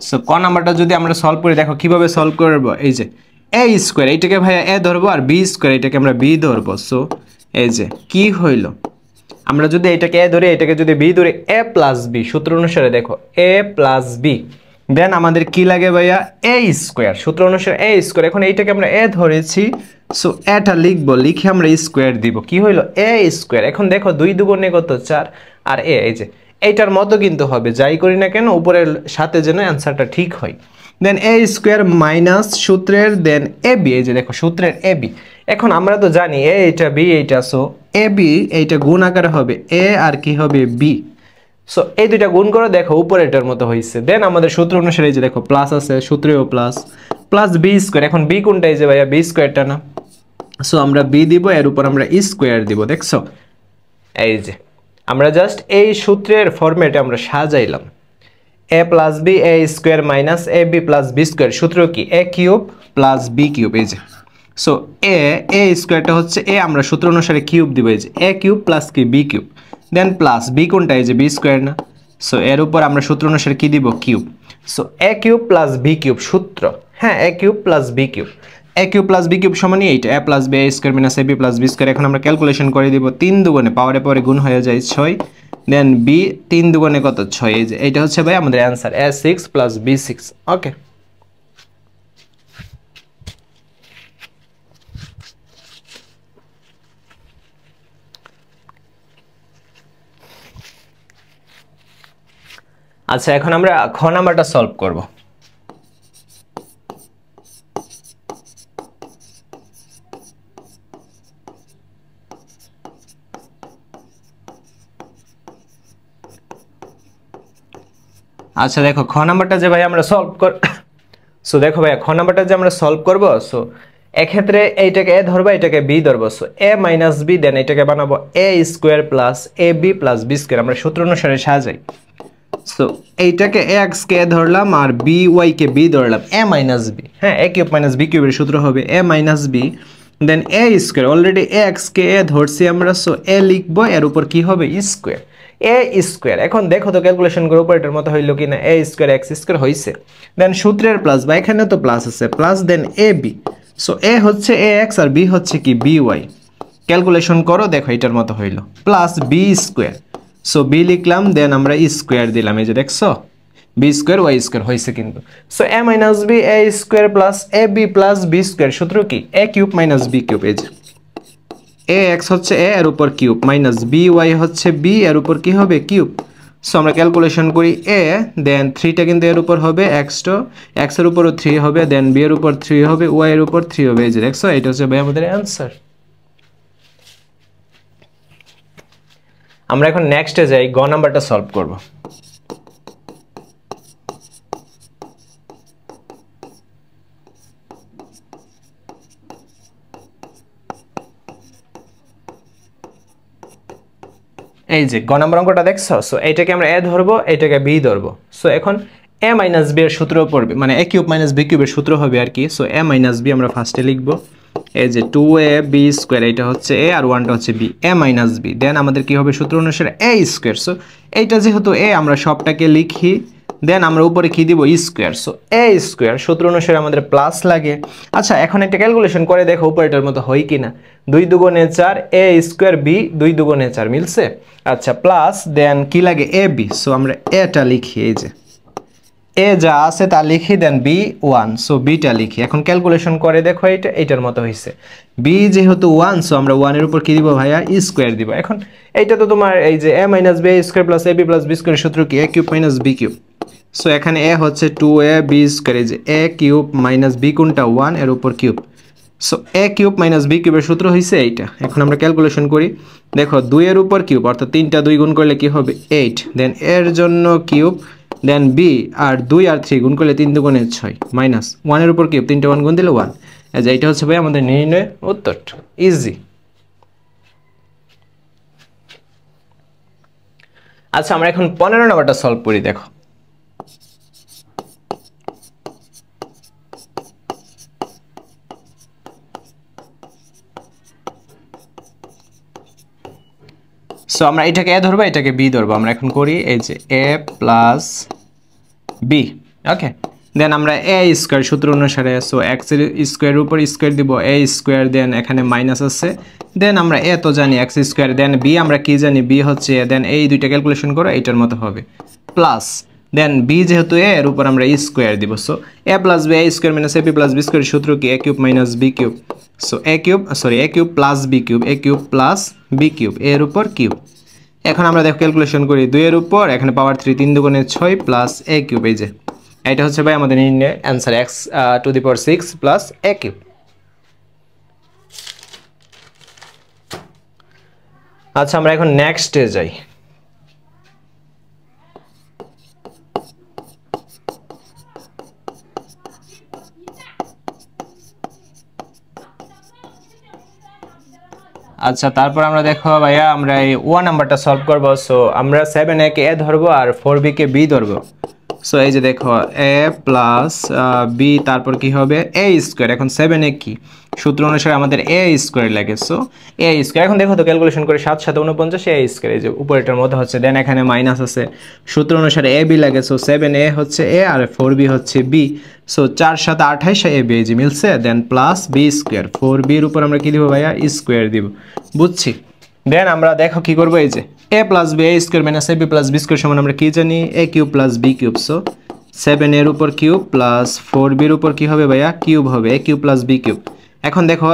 সো ক নাম্বারটা যদি আমরা সলভ করি, দেখো কিভাবে সলভ করব। এই যে a স্কোয়ার, এইটাকে ভাইয়া a ধরবো, আর b স্কোয়ার এটাকে আমরা b ধরবো। সো এই যে কি হইল, আমরা যদি এটাকে a ধরি, এটাকে যদি b ধরি, a প্লাস b, সূত্র অনুসারে দেখো a প্লাস b, দেন আমাদের কি লাগে ভাইয়া a স্কোয়ার, সূত্র অনুসারে a স্কোয়ার। এখন এইটাকে আমরা a ধরেছি, সো এটা লিখবো, লিখে আমরা স্কোয়ার দিব, কি হইলো a স্কোয়ার। এখন দেখো 2 দুগুণে কত 4, আর a, এই যে এইটার মতো কিন্তু হবে, যাই করি না কেন উপরের সাথে যেন অ্যান্সারটা ঠিক হয়। দেন a স্কোয়ার মাইনাস সূত্রের দেন ab, এই যে দেখো সূত্রের ab। এখন আমরা তো জানি a এইটা b এইটা, সো ab এইটা গুণ আকারে হবে a আর কি হবে b। সো এই দুইটা গুণ করে দেখো উপরে এটার মতো হয়েছে। দেন আমাদের সূত্র অনুসারে এই যে দেখো প্লাস আছে, সূত্রেও প্লাস, প্লাস b স্কোয়ার। এখন b কোনটা, এই যে ভাইয়া b স্কোয়ারটা না, সো আমরা b দিব, এর উপর আমরা স্কোয়ার দিব। দেখছো, এই যে আমরা জাস্ট এই সূত্রের ফরম্যাটে আমরা সাজাইলাম, a plus b a square minus ab plus b square, সূত্র কি a cube plus b cube. এই যে সো a স্কোয়ারটা হচ্ছে a, আমরা সূত্র অনুসারে কিউব দিব, এই যে a কিউব প্লাস কি b কিউব, দেন প্লাস b কোনটা, এই যে b স্কোয়ার না, সো এর উপর আমরা সূত্র অনুসারে কি দিব, cube. So a cube plus b cube সূত্র, হ্যাঁ a cube plus b cube, a cube plus b cube সমান এইটা a plus b a square minus ab plus b square. এখন আমরা ক্যালকুলেশন করে দিব, 3 দুগুণে পাওয়ারে পাওয়ারে গুণ হয়ে যায় 6, দেন b 3 দুগুণে কত 6, এই যে এইটা হচ্ছে ভাই আমাদের অ্যান্সার a6 প্লাস b6। ওকে, আচ্ছা এখন আমরা খ নাম্বারটা সলভ করব। আচ্ছা দেখো খ নাম্বারটা যে ভাই আমরা সলভ কর, সো দেখো ভাই খ নাম্বারটা যে আমরা সলভ করব, সো এক্ষেত্রে এইটাকে a ধরবো, এটাকে b ধরবো। So a minus b, then এটাকে বানাবো a square plus ab plus b square, আমরা সূত্র অনুসারে সাজাই। সো এইটাকে x কে ধরলাম আর by কে b ধরলাম, a মাইনাস b, হ্যাঁ a কিউব মাইনাস b কিউবের সূত্র হবে a minus b, then a square, already x কে a ধরছি আমরা, সো a লিখবো, এর উপর কি হবে স্কোয়ার, a স্কোয়ার। এখন দেখো তো ক্যালকুলেশন করে উপরেটার মতো হইলো কিনা, a স্কোয়ার x স্কোয়ার হইছে, দেন সূত্রের প্লাস বা এখানে তো প্লাস আছে, plus then ab, so a হচ্ছে ax আর b হচ্ছে কি by, ক্যালকুলেশন করো দেখো এটার মতো হইলো, plus b square. So b লিখলাম, দেন আমরা স্কোয়ার দিলাম, এই যে দেখছো b স্কোয়ার y স্কোয়ার হয়েছে কিন্তু। So a minus b a square plus ab plus b square, সূত্র কি a cube minus b cube, এই যে ax হচ্ছে a এর উপর কিউব, মাইনাস by হচ্ছে b এর উপর কি হবে কিউব। সো আমরা ক্যালকুলেশন করি a, দেন 3টা কিন্তু এর উপর হবে, x এর উপরও 3 হবে, দেন b এর উপর 3 হবে, y এর উপর 3 হবে, এই যে দেখছো এটা হচ্ছে ভাই আমাদের অ্যান্সার। আমরা এখন নেক্সটে যাই, গ নাম্বারটা সলভ করব। এই যে গ নাম্বার অঙ্কটা দেখছো, সো এইটাকে আমরা a ধরবো, এটাকে b ধরবো। সো এখন a মাইনাস b এর সূত্র পড়বে, মানে a কিউব মাইনাস b কিউবের সূত্র হবে আর কি। সো a মাইনাস b আমরা ফার্স্টে লিখবো, এই যে 2a b স্কয়ার এটা হচ্ছে a আর 1টা হচ্ছে b a মাইনাস b দেন আমাদের কি হবে সূত্র অনুসারে a স্কয়ার সো এইটা যেহেতু a আমরা সবটাকে লিখি দেন আমরা উপরে কি দিব স্কয়ার সো a স্কয়ার সূত্র অনুসারে আমাদের প্লাস লাগে আচ্ছা এখন একটা ক্যালকুলেশন করে দেখো উপরেটার মতো হয় কিনা 2 দুগুণে 4 a স্কয়ার b 2 দুগুণে 4 মিলছে আচ্ছা প্লাস দেন কি লাগে ab সো আমরা এটা লিখি এই যে a যা আছে তা লিখি দেন b 1 সো b টা লিখি এখন ক্যালকুলেশন করে দেখো এইটার মতো হইছে b যেহেতু 1 সো আমরা 1 এর উপর কি দিব ভাইয়া স্কয়ার দিব এখন এইটা তো তোমার এই যে a - b square plus ab plus b square সূত্র কি a cube minus b cube so এখানে a হচ্ছে 2a b স্কয়ার এই যে a কিউব মাইনাস b কোনটা 1 এর উপর cube so a cube minus b কিউবের সূত্র হইছে এইটা এখন আমরা ক্যালকুলেশন করি দেখো 2 এর উপর কিউব অর্থাৎ 3টা 2 গুণ করলে কি হবে 8 দেন এর জন্য কিউব দেন b আর 2 আর 3 গুণ করলে 3 দুগুণে 6 মাইনাস 1 এর উপর কিউব 3টা 1 গুণ দিলে 1 এই যে এটা হচ্ছে ভাই আমাদের নির্ণয় উত্তর ইজি আচ্ছা আমরা এখন 15 নম্বরটা সলভ করি দেখো সো আমরা এটাকে a ধরব এটাকে b ধরব আমরা এখন করি এই যে a প্লাস b ওকে দেন আমরা a স্কয়ার সূত্র অনুসারে সো x এর স্কয়ারের উপর স্কয়ার দিব a স্কয়ার দেন এখানে মাইনাস আছে দেন আমরা a তো জানি x স্কয়ার দেন b আমরা কি জানি b হচ্ছে দেন এই দুইটা ক্যালকুলেশন করো এটার মতো হবে প্লাস দেন b যেহেতু a এর উপর আমরা স্কয়ার দিব so a plus b a square minus ab plus b square সূত্র কি a cube minus b cube so a cube plus b cube a cube plus b cube এর উপর cube এখন আমরা দেখো ক্যালকুলেশন করি 2 এর উপর এখানে পাওয়ার 3 3 দুগুণে 6 প্লাস a কিউব এই যে এটা হচ্ছে ভাই আমাদের নির্ণয় answer x to the power 6 plus a cube আচ্ছা আমরা এখন নেক্সটে যাই আচ্ছা তারপর আমরা দেখো ভাইয়া আমরা এই 1 নাম্বারটা সলভ করব সো আমরা 7a কে a ধরব আর 4b কে b ধরব সো এই যে দেখো a প্লাস b তারপর কি হবে a স্কয়ার এখন 7a কি সূত্র অনুসারে আমাদের a স্কয়ার লাগে সো a স্কয়ার এখন দেখো তো ক্যালকুলেশন করে 7 7 49 a স্কয়ার এই যে উপরেটার মধ্যে হচ্ছে দেন এখানে মাইনাস আছে সূত্র অনুসারে ab লাগে সো 7a হচ্ছে a আর 4b হচ্ছে b সো 4 7 28 ab এই যে মিলছে দেন প্লাস b স্কয়ার 4b এর উপর আমরা কি দিব ভাইয়া স্কয়ার দিব বুঝছি দেন আমরা দেখো কি করব এই যে a plus b a square minus ab plus b square সমান আমরা কি জানি a cube plus b cube so 7 এর উপর কিউব প্লাস 4b এর উপর কি হবে ভাইয়া কিউব হবে a cube plus b cube এখন দেখো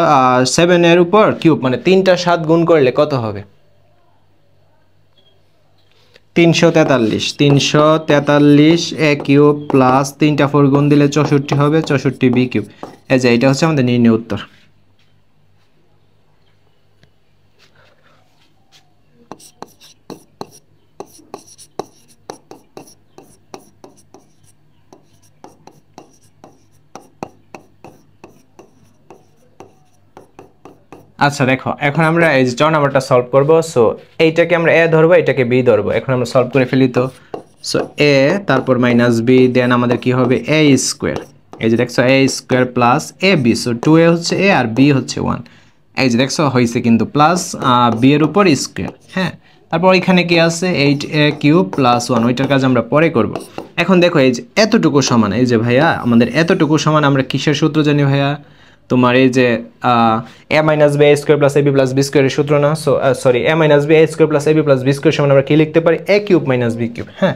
7 এর উপর কিউব মানে 3টা 7 গুণ করলে কত হবে 343 a কিউব প্লাস 3টা 4 গুণ দিলে 64 হবে 64 b কিউব এই যে এটা হচ্ছে আমাদের নির্ণয় উত্তর আচ্ছা দেখো এখন আমরা এই যে 4 নাম্বারটা সলভ করব সো এইটাকে আমরা a ধরব এটাকে b ধরব এখন আমরা সলভ করে ফেলি তো সো a তারপর মাইনাস b দেন আমাদের কি হবে a স্কয়ার এই যে দেখছো a square plus ab so 2a হচ্ছে a আর b হচ্ছে 1 এই যে দেখছো হইছে কিন্তু প্লাস b এর উপর স্কয়ার হ্যাঁ তারপর এখানে কি আছে 8a কিউব প্লাস 1 ওইটার কাজ আমরা পরে করব এখন দেখো এই যে এতটুকু সমান এই যে ভাইয়া আমাদের এতটুকু সমান আমরা কিসের সূত্র জানি ভাইয়া তোমার এই যে a - b a square plus ab plus b স্কয়ারের সূত্র না so sorry a - b a square plus ab plus b square সমান আমরা কি লিখতে পারি a cube minus b cube হ্যাঁ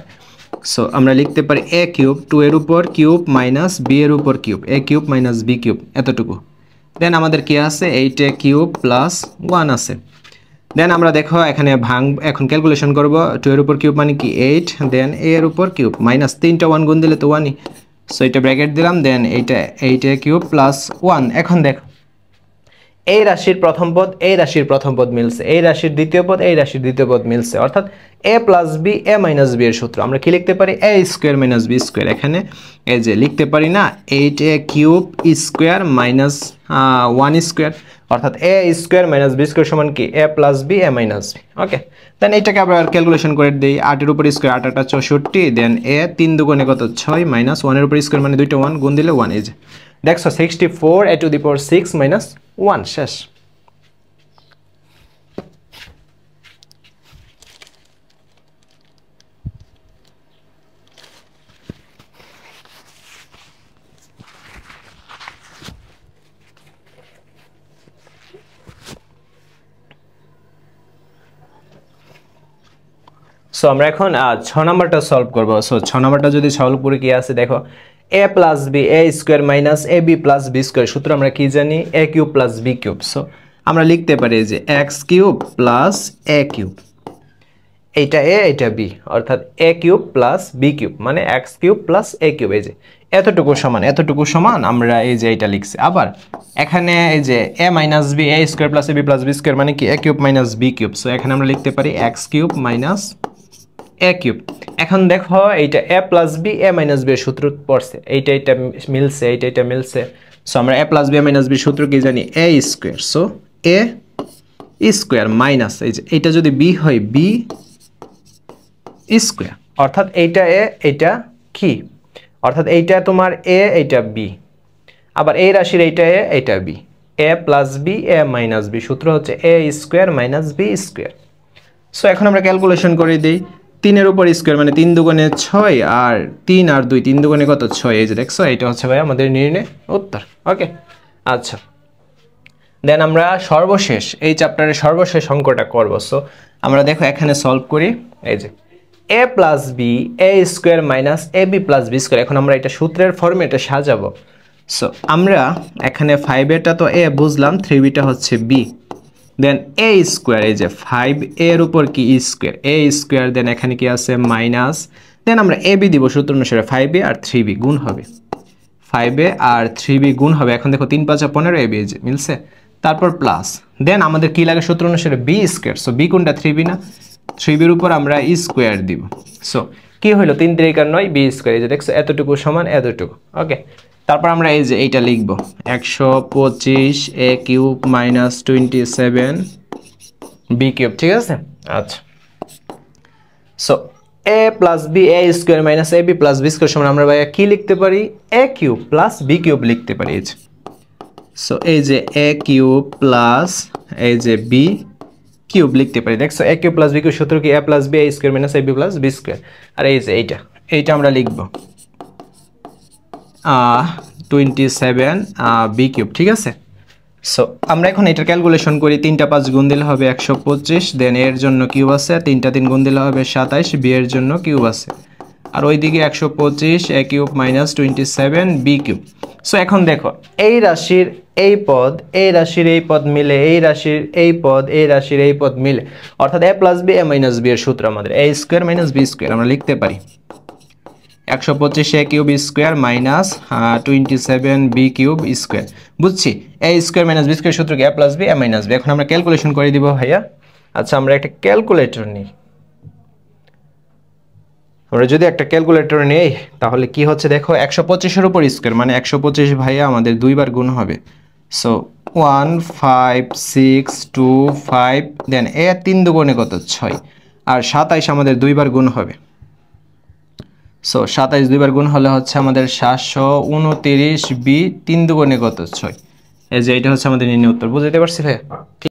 সো আমরা লিখতে পারি a কিউব 2 এর উপর কিউব মাইনাস b এর উপর cube a cube minus b cube এতটুকু দেন আমাদের কি আছে 8a কিউব প্লাস 1 আছে দেন আমরা দেখো এখানে এখন ক্যালকুলেশন করব 2 এর উপর কিউব মানে কি 8 দেন a এর উপর কিউব মাইনাস 3টা 1 গুণ দিলে তো 1ই সো এটা ব্র্যাকেট দিলাম দেন এইটা 8a কিউব প্লাস 1 এখন দেখো এই রাশির প্রথম পদ এই রাশির প্রথম পদ মিলছে এই রাশির দ্বিতীয় পদ এই রাশির দ্বিতীয় পদ মিলছে অর্থাৎ a plus b a minus b এর সূত্র আমরা কি লিখতে পারি a square minus b square এখানে এই যে লিখতে পারি না 8a cube square minus 1 square অর্থাৎ a square minus b square সমান কি a plus b a minus b ওকে দেন এটাকে আবার ক্যালকুলেশন করে দেই 8 এর উপর স্কয়ার 8 8 64 দেন a 3 দুগুণে কত 6 মাইনাস 1 এর উপর স্কয়ার মানে দুইটা 1 গুণ দিলে 1 এই যে দেখছো 64 a to the power 6 minus 1 শেষ। সো আমরা এখন 6 নাম্বারটা সলভ করব। সো 6 নাম্বারটা যদি সলভ করে কি আছে দেখো, a plus b a square minus ab plus b square, সূত্র আমরা কি জানি, a cube plus b cube. So আমরা লিখতে পারি যে x cube plus a cube, এইটা a এইটা b, অর্থাৎ a cube plus b cube মানে x cube plus a cube. এই যে এতটুকু সমান আমরা এই যে এটা লিখছি। আবার এখানে এই যে a minus b a square plus ab plus b square মানে কি a cube minus b cube. So এখানে আমরা লিখতে পারি x cube minus a cube. এখন দেখো এইটা a plus b a minus b এর সূত্র পড়ছে, এইটা মিলছে, এইটা মিলছে। সো আমরা a plus b a minus b সূত্র কি জানি, a square. So a square minus এই যে এইটা যদি b হয় b স্কয়ার, অর্থাৎ এইটা a এইটা কি, অর্থাৎ এইটা তোমার a এইটা b, আবার এই রাশির এইটা a এইটা b, a plus b a minus b, সূত্র হচ্ছে a square minus b square. So এখন আমরা ক্যালকুলেশন করে দিই, 3 এর উপর স্কয়ার মানে 3 দুগুণে 6 আর 3 আর 2 3 দুগুণে কত 6, এই যে দেখছো এটা হচ্ছে ভাই আমাদের নির্ণয় উত্তর। ওকে আচ্ছা, দেন আমরা সর্বশেষ এই চ্যাপ্টারের সর্বশেষ অঙ্কটা করব। সো আমরা দেখো এখানে সলভ করি, এই যে a plus b a square minus ab plus b square. এখন আমরা এটা সূত্রের ফর্মেটে সাজাবো। সো আমরা এখানে 5 এটা তো a বুঝলাম, 3bটা হচ্ছে b, দেন a স্কয়ার, এই যে 5a এর উপর কি স্কয়ার, a স্কয়ার, দেন এখানে কি আছে মাইনাস, দেন আমরা ab দিব সূত্র অনুসারে 5a আর 3b গুণ হবে, 5a আর 3b গুণ হবে। এখন দেখো 3 5 15 ab যে মিলছে, তারপর প্লাস, দেন আমাদের কি লাগে সূত্র অনুসারে b স্কয়ার। সো b কোনটা 3b না, 3b এর উপর আমরা স্কয়ার দিব। সো কি হলো 3 3 9 b স্কয়ার, এই যে দেখছো এতটুকু সমান এতটুকু। ওকে, তারপর আমরা এই যে এইটা লিখব 125 a cube minus 27 b cube, ঠিক আছে। আচ্ছা, so a plus b a square minus ab plus b square সমান আমরা ভাইয়া কি লিখতে পারি, a cube plus b cube লিখতে পারি। এই যে সো এই যে a কিউব প্লাস এই যে b কিউব লিখতে পারি। দেখছো a cube plus b cube সূত্র কি a plus b a square minus ab plus b square. আর এই যে এইটা আমরা লিখব 27 b কিউব, ঠিক আছে। সো আমরা এখন এটার ক্যালকুলেশন করি, 3টা 5 গুণ দিলে হবে 125, দেন এর জন্য কিউব আছে, 3টা 3 গুণ দিলে হবে 27, b এর জন্য কিউব আছে, আর ওইদিকে 125 a cube minus 27 b cube. So এখন দেখো এই রাশির এই পদ এই রাশির এই পদ মিলে, এই রাশির এই পদ এই রাশির এই পদ মিলে, অর্থাৎ a plus b a minus b এর সূত্র আমাদের a square minus b square. আমরা লিখতে পারি 125 a cube square minus 27 b cube square. বুঝছি, a square minus b square সূত্র কি a plus b a minus b। এখন আমরা ক্যালকুলেশন করে দিব ভাইয়া। আচ্ছা, আমরা একটা ক্যালকুলেটর নিই, আমরা যদি একটা ক্যালকুলেটর নেই তাহলে কি হচ্ছে দেখো, 125 এর উপর স্কয়ার মানে 125 ভাইয়া আমাদের দুইবার গুণ হবে। সো 1 5 6 2 5, দেন a 3 দুগুণে কত 6, আর 27 আমাদের দুইবার গুণ হবে। সো 27 দুইবার গুণ হলে হচ্ছে আমাদের 729 b 3 দুগুণে কত 6। এই যে এটা হচ্ছে আমাদের নির্ণয় উত্তর। বুঝতে পারছি ভাইয়া?